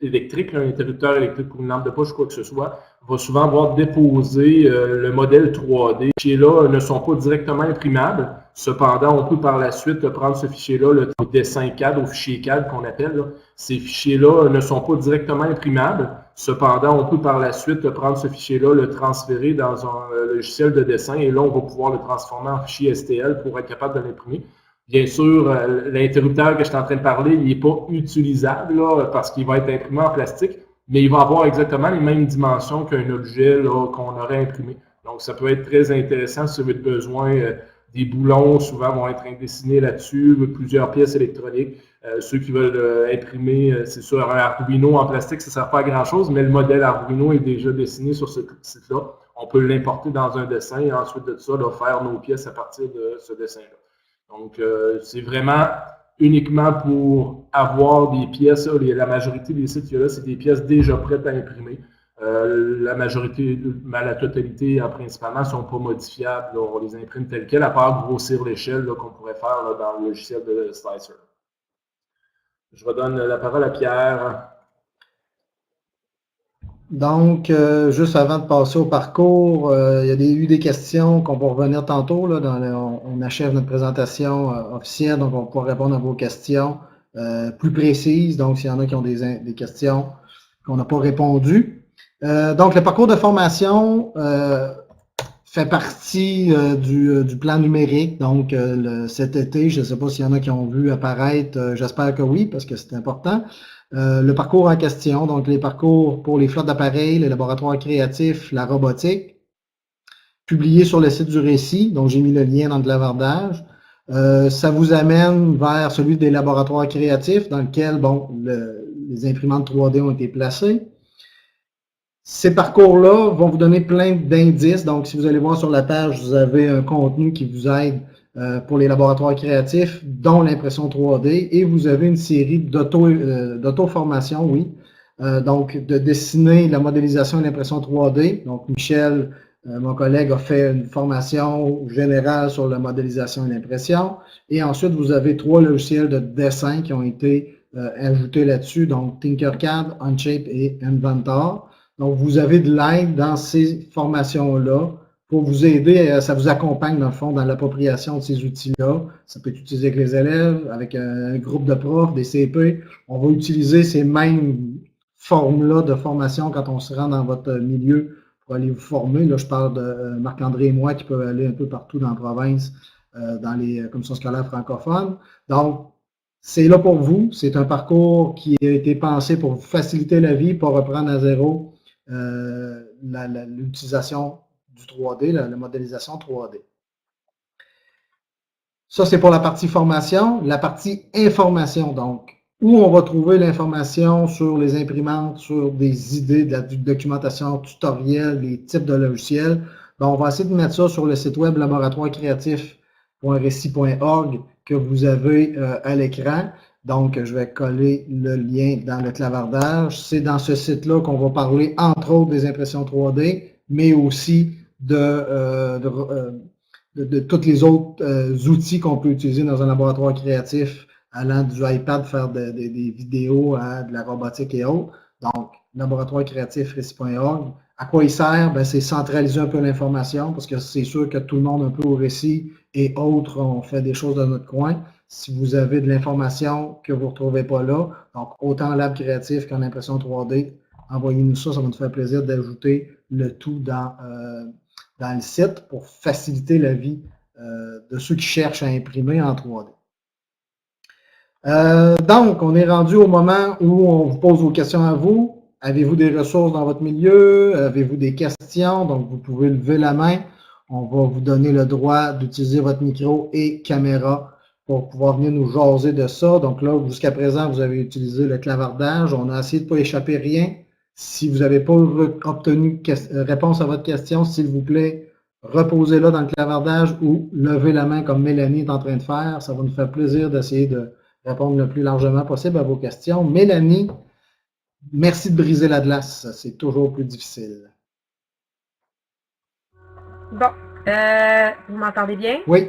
électrique, un interrupteur électrique pour une lampe de poche, quoi que ce soit, va souvent avoir déposé le modèle 3D. Ces fichiers-là ne sont pas directement imprimables. Cependant, on peut par la suite prendre ce fichier-là, le dessin CAD, au fichier CAD qu'on appelle. Là. Ces fichiers-là ne sont pas directement imprimables. Cependant, on peut par la suite prendre ce fichier-là, le transférer dans un logiciel de dessin et là, on va pouvoir le transformer en fichier STL pour être capable de l'imprimer. Bien sûr, l'interrupteur que je suis en train de parler, il n'est pas utilisable là, parce qu'il va être imprimé en plastique, mais il va avoir exactement les mêmes dimensions qu'un objet qu'on aurait imprimé. Donc, ça peut être très intéressant si vous avez besoin des boulons, souvent vont être dessinés là-dessus, plusieurs pièces électroniques. Ceux qui veulent imprimer, c'est sûr, un Arduino en plastique, ça ne sert pas à grand-chose, mais le modèle Arduino est déjà dessiné sur ce site-là. On peut l'importer dans un dessin et ensuite de ça, là, faire nos pièces à partir de ce dessin-là. Donc, c'est vraiment uniquement pour avoir des pièces. La majorité des sites qu'il y a là, c'est des pièces déjà prêtes à imprimer. La majorité, la totalité, principalement, ne sont pas modifiables. Là. On les imprime telles quelles, à part grossir l'échelle qu'on pourrait faire là, dans le logiciel de Slicer. Je redonne la parole à Pierre. Donc, juste avant de passer au parcours, il y a eu des questions qu'on va revenir tantôt. Là, on achève notre présentation officielle, donc on pourra répondre à vos questions plus précises. Donc, s'il y en a qui ont des questions qu'on n'a pas répondu. Donc, le parcours de formation fait partie du plan numérique. Donc, cet été, je ne sais pas s'il y en a qui ont vu apparaître, j'espère que oui, parce que c'est important. Le parcours en question, donc les parcours pour les flottes d'appareils, les laboratoires créatifs, la robotique, publié sur le site du récit, donc j'ai mis le lien dans le clavardage. Ça vous amène vers celui des laboratoires créatifs, dans lequel, bon, les imprimantes 3D ont été placées. Ces parcours-là vont vous donner plein d'indices. Donc, si vous allez voir sur la page, vous avez un contenu qui vous aide pour les laboratoires créatifs, dont l'impression 3D, et vous avez une série d'auto-formation, oui. Donc, de dessiner la modélisation et l'impression 3D. Donc, Michel, mon collègue, a fait une formation générale sur la modélisation et l'impression. Et ensuite, vous avez 3 logiciels de dessin qui ont été ajoutés là-dessus, donc Tinkercad, Onshape et Inventor. Donc, vous avez de l'aide dans ces formations-là pour vous aider, ça vous accompagne dans le fond dans l'appropriation de ces outils-là. Ça peut être utilisé avec les élèves, avec un groupe de profs, des CP. On va utiliser ces mêmes formes-là de formation quand on se rend dans votre milieu pour aller vous former. Là, je parle de Marc-André et moi qui peuvent aller un peu partout dans la province, dans les commissions scolaires francophones. Donc, c'est là pour vous. C'est un parcours qui a été pensé pour vous faciliter la vie, pas reprendre à zéro l'utilisation du 3D, la modélisation 3D. Ça, c'est pour la partie formation. La partie information, donc, où on va trouver l'information sur les imprimantes, sur des idées de la documentation tutoriel, les types de logiciels. Donc, on va essayer de mettre ça sur le site web laboratoirecreatif.reci.org que vous avez à l'écran. Donc, je vais coller le lien dans le clavardage. C'est dans ce site-là qu'on va parler, entre autres, des impressions 3D, mais aussi de tous les autres outils qu'on peut utiliser dans un laboratoire créatif, allant du iPad faire des vidéos à de la robotique et autres. Donc, laboratoirecreatif.reci.org. À quoi il sert? Ben, c'est centraliser un peu l'information, parce que c'est sûr que tout le monde un peu au récit et autres, on fait des choses dans notre coin. Si vous avez de l'information que vous ne retrouvez pas là, donc autant en lab créatif qu'en impression 3D, envoyez-nous ça, ça va nous faire plaisir d'ajouter le tout dans le site pour faciliter la vie de ceux qui cherchent à imprimer en 3D. Donc, on est rendu au moment où on vous pose vos questions à vous. Avez-vous des ressources dans votre milieu? Avez-vous des questions? Donc, vous pouvez lever la main. On va vous donner le droit d'utiliser votre micro et caméra pour pouvoir venir nous jaser de ça. Donc là, jusqu'à présent, vous avez utilisé le clavardage. On a essayé de ne pas échapper rien. Si vous n'avez pas obtenu réponse à votre question, s'il vous plaît, reposez-la dans le clavardage ou levez la main comme Mélanie est en train de faire. Ça va nous faire plaisir d'essayer de répondre le plus largement possible à vos questions. Mélanie, merci de briser la glace. C'est toujours plus difficile. Bon, vous m'entendez bien? Oui.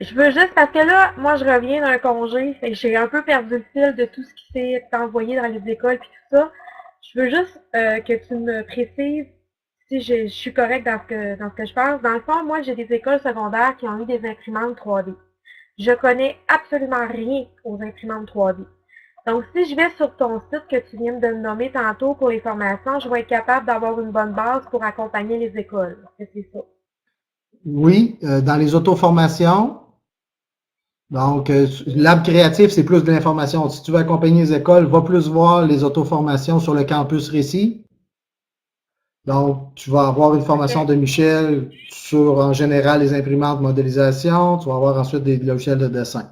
Je veux juste, parce que là, moi, je reviens d'un congé, et j'ai un peu perdu le fil de tout ce qui s'est envoyé dans les écoles et tout ça. Je veux juste que tu me précises si je suis correcte dans ce que je pense. Dans le fond, moi, j'ai des écoles secondaires qui ont eu des imprimantes 3D. Je connais absolument rien aux imprimantes 3D. Donc, si je vais sur ton site que tu viens de me nommer tantôt pour les formations, je vais être capable d'avoir une bonne base pour accompagner les écoles. C'est ça? Oui, dans les auto-formations. Donc, Lab créatif, c'est plus de l'information. Si tu veux accompagner les écoles, va plus voir les auto-formations sur le campus Récit. Donc, tu vas avoir une formation de Michel sur, en général, les imprimantes modélisation. Tu vas avoir ensuite des logiciels de dessin.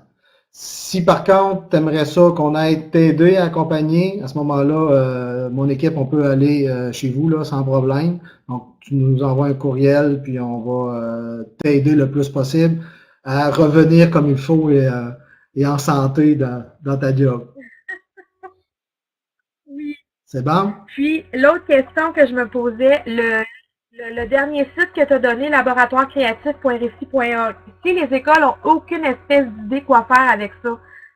Si, par contre, tu aimerais ça qu'on aide t'aider à accompagner, à ce moment-là, mon équipe, on peut aller chez vous là, sans problème. Donc, tu nous envoies un courriel, puis on va t'aider le plus possible à revenir comme il faut et en santé dans ta job. Oui. C'est bon? Puis, l'autre question que je me posais, le dernier site que tu as donné, laboratoirecreatif.récit.org, si les écoles n'ont aucune espèce d'idée quoi faire avec ça,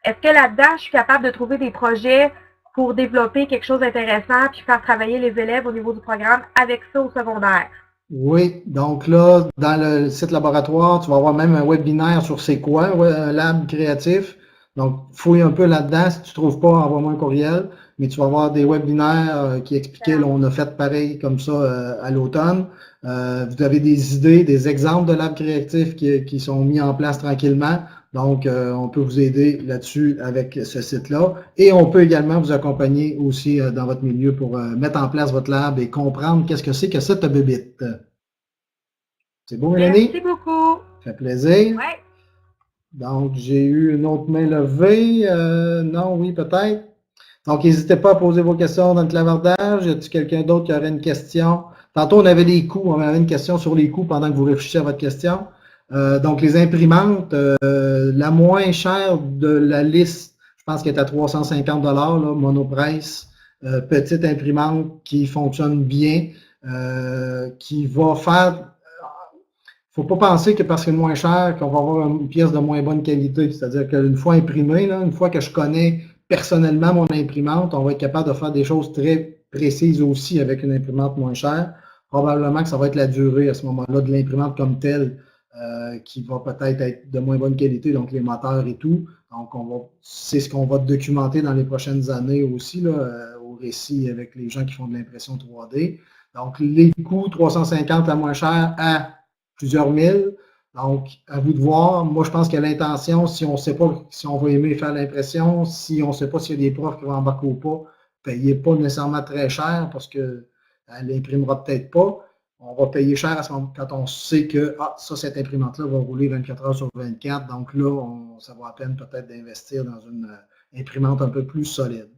est-ce que là-dedans, je suis capable de trouver des projets pour développer quelque chose d'intéressant puis faire travailler les élèves au niveau du programme avec ça au secondaire? Oui, donc là, dans le site laboratoire, tu vas avoir même un webinaire sur c'est quoi un lab créatif. Donc, fouille un peu là-dedans. Si tu ne trouves pas, envoie-moi un courriel. Mais tu vas avoir des webinaires qui expliquaient, là, on a fait pareil comme ça à l'automne. Vous avez des idées, des exemples de labs créatifs qui sont mis en place tranquillement. Donc, on peut vous aider là-dessus avec ce site-là. Et on peut également vous accompagner aussi dans votre milieu pour mettre en place votre lab et comprendre qu'est-ce que c'est que cette bébite. C'est beau, Mélanie? Merci beaucoup. Ça fait plaisir. Ouais. Donc, j'ai eu une autre main levée. Non, oui, peut-être. Donc, n'hésitez pas à poser vos questions dans le clavardage. Y a-t-il quelqu'un d'autre qui aurait une question? Tantôt, on avait les coûts. On avait une question sur les coûts pendant que vous réfléchissez à votre question. Donc, les imprimantes, la moins chère de la liste, je pense qu'elle est à 350 $, là, monoprice, petite imprimante qui fonctionne bien, qui va faire... Faut pas penser que parce qu'elle est moins chère, qu'on va avoir une pièce de moins bonne qualité. C'est-à-dire qu'une fois imprimée, là, une fois que je connais personnellement mon imprimante, on va être capable de faire des choses très précises aussi avec une imprimante moins chère. Probablement que ça va être la durée à ce moment-là de l'imprimante comme telle qui va peut-être être de moins bonne qualité, donc les moteurs et tout. Donc, c'est ce qu'on va documenter dans les prochaines années aussi, là, au récit avec les gens qui font de l'impression 3D. Donc, les coûts 350 la moins chère à plusieurs mille. Donc, à vous de voir. Moi, je pense que l'intention, si on ne sait pas si on va aimer faire l'impression, si on ne sait pas s'il y a des profs qui vont embarquer ou pas, payez pas nécessairement très cher parce qu'elle n'imprimera peut-être pas. On va payer cher à ce moment quand on sait que cette imprimante-là va rouler 24 heures sur 24. Donc là, ça vaut la peine peut-être d'investir dans une imprimante un peu plus solide.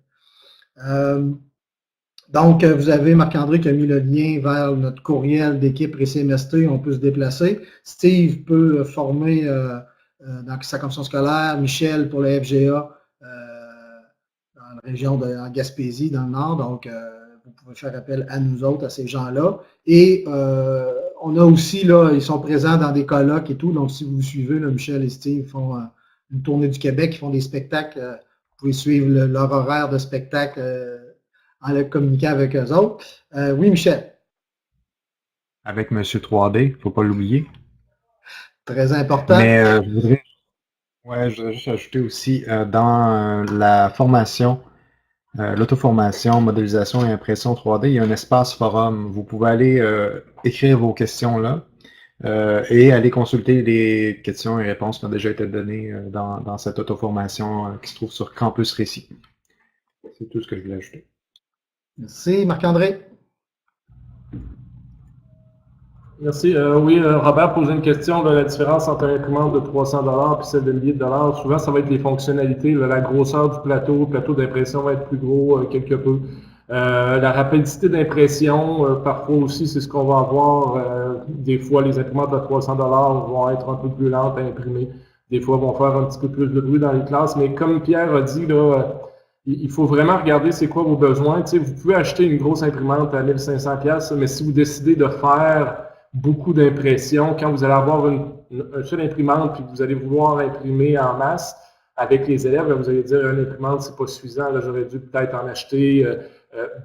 Donc, vous avez Marc-André qui a mis le lien vers notre courriel d'équipe RCMST. On peut se déplacer. Steve peut former dans sa commission scolaire. Michel pour le FGA dans la région en Gaspésie, dans le Nord. Donc, vous pouvez faire appel à nous autres, à ces gens-là. Et on a aussi, là, ils sont présents dans des colloques et tout. Donc, si vous suivez, là, Michel et Steve font une tournée du Québec, ils font des spectacles. Vous pouvez suivre leur horaire de spectacle en le communiquant avec eux autres. Oui, Michel. Avec M. 3D, il ne faut pas l'oublier. Très important. Mais je voudrais juste ajouter aussi dans la formation, l'auto-formation, modélisation et impression 3D, il y a un espace forum. Vous pouvez aller écrire vos questions là et aller consulter les questions et réponses qui ont déjà été données dans cette auto-formation qui se trouve sur Campus Récit. C'est tout ce que je voulais ajouter. Merci, Marc-André. Merci. Oui, Robert posait une question de la différence entre l'imprimante de 300 $ et celle de milliers de dollars. Souvent, ça va être les fonctionnalités. La grosseur du plateau, le plateau d'impression va être plus gros quelque peu. La rapidité d'impression, parfois aussi, c'est ce qu'on va avoir. Des fois, les imprimantes à 300 $ vont être un peu plus lentes à imprimer. Des fois, vont faire un petit peu plus de bruit dans les classes. Mais comme Pierre a dit, là, il faut vraiment regarder c'est quoi vos besoins. Tu sais, vous pouvez acheter une grosse imprimante à 1500 $, mais si vous décidez de faire beaucoup d'impressions, quand vous allez avoir une seule imprimante puis vous allez vouloir imprimer en masse avec les élèves, vous allez dire une imprimante, c'est pas suffisant. Là, j'aurais dû peut-être en acheter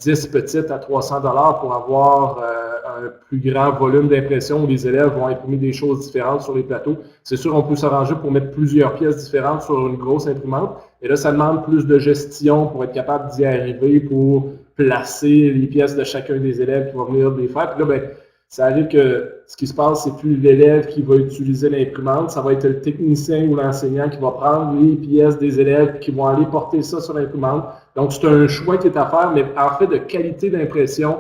10 petites à 300 $ pour avoir un plus grand volume d'impression où les élèves vont imprimer des choses différentes sur les plateaux. C'est sûr, on peut s'arranger pour mettre plusieurs pièces différentes sur une grosse imprimante. Et là, ça demande plus de gestion pour être capable d'y arriver, pour placer les pièces de chacun des élèves qui vont venir les faire. Puis là, ben, ça arrive que ce qui se passe, c'est plus l'élève qui va utiliser l'imprimante, ça va être le technicien ou l'enseignant qui va prendre les pièces des élèves qui vont aller porter ça sur l'imprimante. Donc, c'est un choix qui est à faire, mais en fait, de qualité d'impression,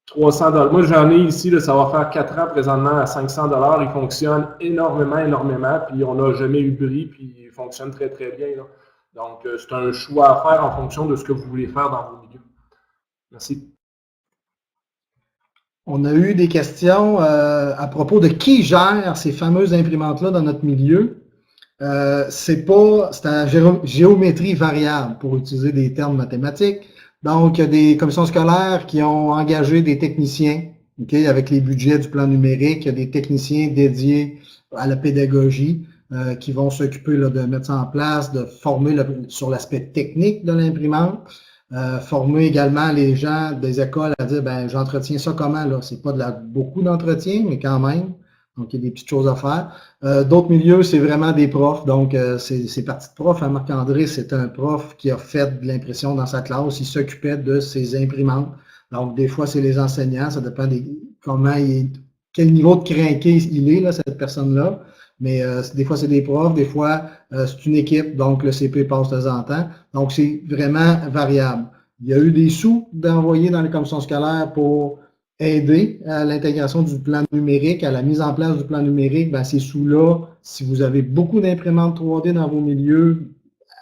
300 $. Moi, j'en ai ici, là, ça va faire 4 ans présentement à 500 $. Il fonctionne énormément, puis on n'a jamais eu de bris, puis il fonctionne très, très bien. Là. Donc, c'est un choix à faire en fonction de ce que vous voulez faire dans vos milieux. Merci. On a eu des questions à propos de qui gère ces fameuses imprimantes-là dans notre milieu. C'est à géométrie variable, pour utiliser des termes mathématiques. Donc, il y a des commissions scolaires qui ont engagé des techniciens, okay, avec les budgets du plan numérique. Il y a des techniciens dédiés à la pédagogie qui vont s'occuper de mettre ça en place, de former sur l'aspect technique de l'imprimante. Former également les gens des écoles à dire, ben, j'entretiens ça comment, là? C'est pas beaucoup d'entretien, mais quand même. Donc, il y a des petites choses à faire. D'autres milieux, c'est vraiment des profs. Donc, c'est parti de prof. Marc-André, c'est un prof qui a fait de l'impression dans sa classe. Il s'occupait de ses imprimantes. Donc, des fois, c'est les enseignants. Ça dépend quel niveau de crinqué il est, là, cette personne-là. Mais des fois, c'est des profs. Des fois, c'est une équipe. Donc, le CP passe de temps en temps. Donc, c'est vraiment variable. Il y a eu des sous d'envoyer dans les commissions scolaires pour aider à l'intégration du plan numérique, à la mise en place du plan numérique. Ben, ces sous-là, si vous avez beaucoup d'imprimantes 3D dans vos milieux,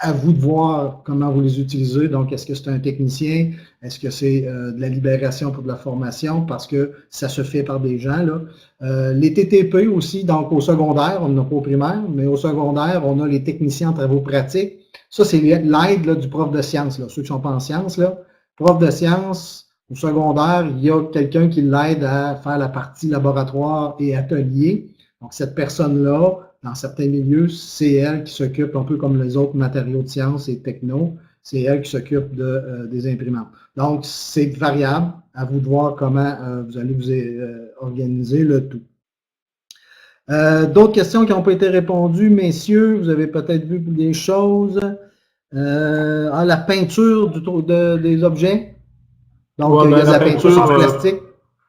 à vous de voir comment vous les utilisez. Donc, est-ce que c'est un technicien? Est-ce que c'est de la libération pour de la formation? Parce que ça se fait par des gens, là. Les TTP aussi, donc au secondaire, on n'en a pas au primaire, mais au secondaire, on a les techniciens en travaux pratiques. Ça, c'est l'aide du prof de sciences, là. Ceux qui ne sont pas en sciences, là. Prof de sciences, au secondaire, il y a quelqu'un qui l'aide à faire la partie laboratoire et atelier. Donc, cette personne-là, dans certains milieux, c'est elle qui s'occupe, un peu comme les autres matériaux de sciences et techno, c'est elle qui s'occupe des imprimantes. Donc, c'est variable. À vous de voir comment vous allez vous organiser le tout. D'autres questions qui n'ont pas été répondues, messieurs, vous avez peut-être vu des choses. La peinture des objets. Donc, il y a de la peinture sur plastique.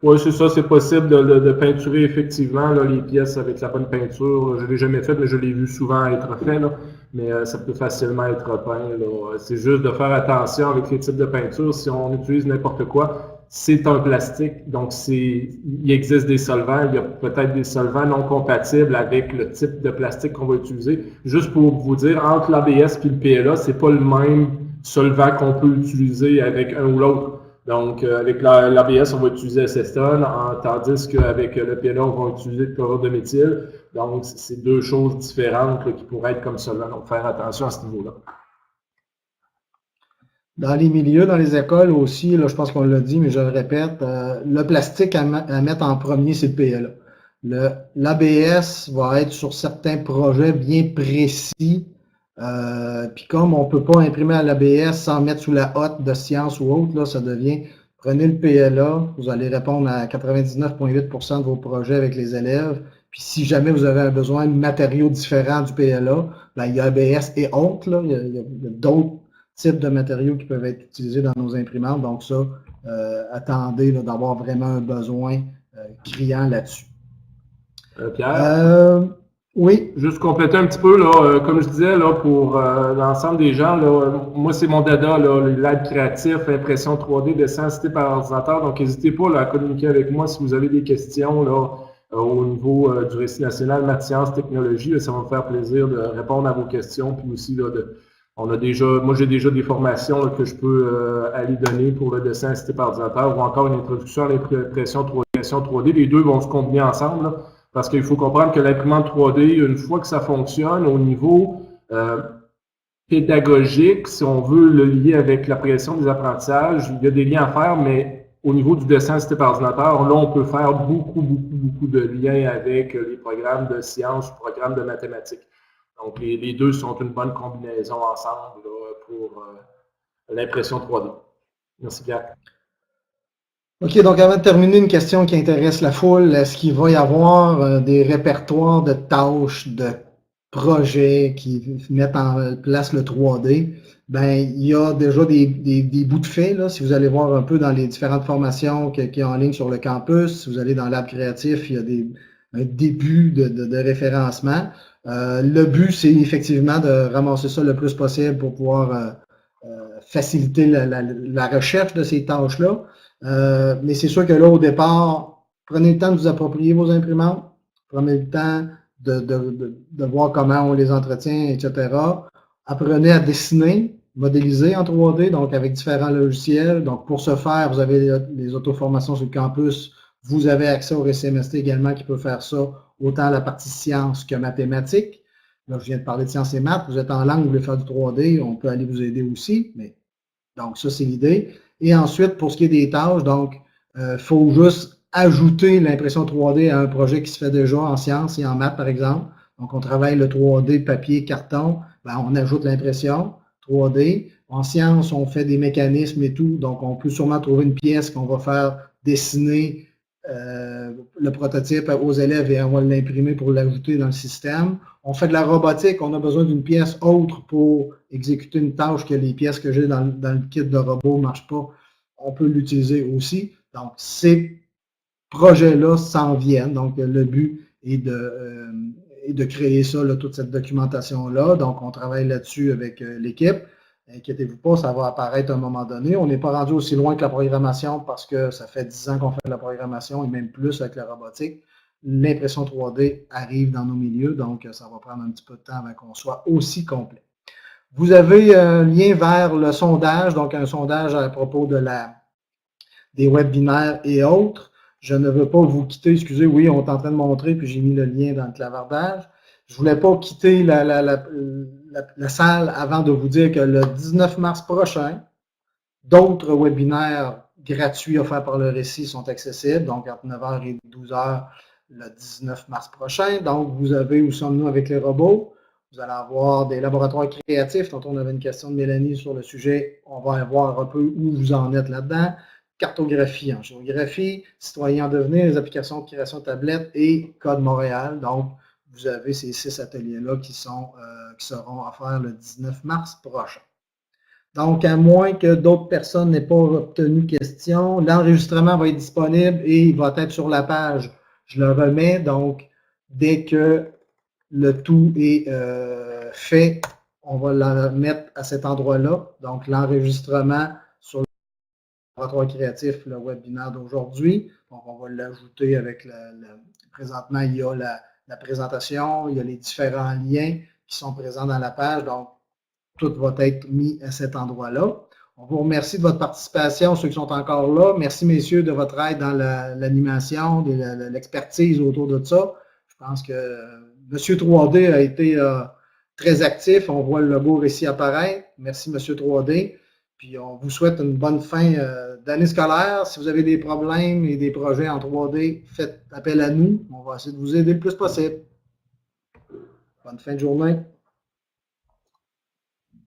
Oui, c'est ça, c'est possible de peinturer effectivement là, les pièces avec la bonne peinture. Je ne l'ai jamais fait, mais je l'ai vu souvent être fait. Là. Mais ça peut facilement être peint. C'est juste de faire attention avec les types de peinture. Si on utilise n'importe quoi, c'est un plastique. Donc, il existe des solvants. Il y a peut-être des solvants non compatibles avec le type de plastique qu'on va utiliser. Juste pour vous dire, entre l'ABS et le PLA, c'est pas le même solvant qu'on peut utiliser avec un ou l'autre. Donc, avec l'ABS, on va utiliser acétone, tandis qu'avec le PLA, on va utiliser le chlorure de méthyle. Donc, c'est deux choses différentes là, qui pourraient être comme ça. Donc, faire attention à ce niveau-là. Dans les milieux, dans les écoles aussi, là, je pense qu'on l'a dit, mais je le répète, le plastique à mettre en premier, c'est le PLA. L'ABS va être sur certains projets bien précis. Puis comme on ne peut pas imprimer à l'ABS sans mettre sous la hotte de sciences ou autre, là, ça devient, prenez le PLA, vous allez répondre à 99,8% de vos projets avec les élèves. Puis si jamais vous avez un besoin de matériaux différents du PLA, ben, il y a ABS et autres, là, il y a d'autres types de matériaux qui peuvent être utilisés dans nos imprimantes. Donc ça, attendez d'avoir vraiment un besoin criant là-dessus. Pierre? Oui. Juste compléter un petit peu, là, comme je disais, là, pour l'ensemble des gens, là, moi, c'est mon dada, l'aide créatif, impression 3D, dessin assisté par ordinateur. Donc, n'hésitez pas là, à communiquer avec moi si vous avez des questions là, au niveau du récit national, maths, sciences, technologie. Là, ça va me faire plaisir de répondre à vos questions. Puis aussi, là, moi, j'ai déjà des formations là, que je peux aller donner pour le dessin assisté par ordinateur ou encore une introduction à l'impression 3D. Les deux vont se combiner ensemble. Là. Parce qu'il faut comprendre que l'imprimante 3D, une fois que ça fonctionne, au niveau pédagogique, si on veut le lier avec la progression des apprentissages, il y a des liens à faire, mais au niveau du dessin assisté par ordinateur, là, on peut faire beaucoup de liens avec les programmes de sciences ou programmes de mathématiques. Donc, les deux sont une bonne combinaison ensemble là, pour l'impression 3D. Merci, Pierre. OK, donc avant de terminer, une question qui intéresse la foule. Est-ce qu'il va y avoir des répertoires de tâches, de projets qui mettent en place le 3D? Ben, il y a déjà des bouts de faits, là. Si vous allez voir un peu dans les différentes formations qu'il y a en ligne sur le campus, si vous allez dans l'Ab créatif, il y a un début de référencement. Le but, c'est effectivement de ramasser ça le plus possible pour pouvoir faciliter la recherche de ces tâches-là. Mais c'est sûr que là, au départ, prenez le temps de vous approprier vos imprimantes, prenez le temps de voir comment on les entretient, etc. Apprenez à dessiner, modéliser en 3D, donc avec différents logiciels. Donc, pour ce faire, vous avez les auto-formations sur le campus. Vous avez accès au RCMST également qui peut faire ça, autant la partie sciences que mathématiques. Là, je viens de parler de sciences et maths. Vous êtes en langue, vous voulez faire du 3D, on peut aller vous aider aussi. Mais donc, ça, c'est l'idée. Et ensuite, pour ce qui est des tâches, donc, il faut juste ajouter l'impression 3D à un projet qui se fait déjà en sciences et en maths, par exemple. Donc, on travaille le 3D, papier, carton, ben, on ajoute l'impression 3D. En sciences, on fait des mécanismes et tout, donc on peut sûrement trouver une pièce qu'on va faire dessiner le prototype aux élèves et on va l'imprimer pour l'ajouter dans le système. On fait de la robotique, on a besoin d'une pièce autre pour exécuter une tâche que les pièces que j'ai dans le kit de robot ne marchent pas. On peut l'utiliser aussi. Donc, ces projets-là s'en viennent. Donc, le but est de créer ça, là, toute cette documentation-là. Donc, on travaille là-dessus avec l'équipe. Inquiétez-vous pas, ça va apparaître à un moment donné. On n'est pas rendu aussi loin que la programmation parce que ça fait 10 ans qu'on fait de la programmation et même plus avec la robotique. L'impression 3D arrive dans nos milieux, donc ça va prendre un petit peu de temps avant qu'on soit aussi complet. Vous avez un lien vers le sondage, donc un sondage à propos des webinaires et autres. Je ne veux pas vous quitter, excusez, oui, on est en train de montrer, puis j'ai mis le lien dans le clavardage. Je ne voulais pas quitter la salle avant de vous dire que le 19 mars prochain, d'autres webinaires gratuits offerts par le Récit sont accessibles, donc entre 9h et 12h le 19 mars prochain. Donc, vous avez Où sommes-nous avec les robots? Vous allez avoir des laboratoires créatifs. Tantôt, on avait une question de Mélanie sur le sujet. On va voir un peu où vous en êtes là-dedans. Cartographie en géographie, citoyens en devenir, les applications de création de tablettes et Code Montréal. Donc, vous avez ces 6 ateliers-là qui seront offerts le 19 mars prochain. Donc, à moins que d'autres personnes n'aient pas obtenu question, l'enregistrement va être disponible et il va être sur la page. Je le remets, donc, dès que le tout est fait, on va le mettre à cet endroit-là. Donc, l'enregistrement sur le laboratoire créatif, le webinaire d'aujourd'hui. Donc, on va l'ajouter avec présentement, il y a la présentation, il y a les différents liens qui sont présents dans la page. Donc, tout va être mis à cet endroit-là. On vous remercie de votre participation, ceux qui sont encore là. Merci, messieurs, de votre aide dans l'animation, de l'expertise autour de ça. Je pense que M. 3D a été très actif. On voit le logo Récit apparaître. Merci, M. 3D. Puis, on vous souhaite une bonne fin d'année scolaire. Si vous avez des problèmes et des projets en 3D, faites appel à nous. On va essayer de vous aider le plus possible. Bonne fin de journée.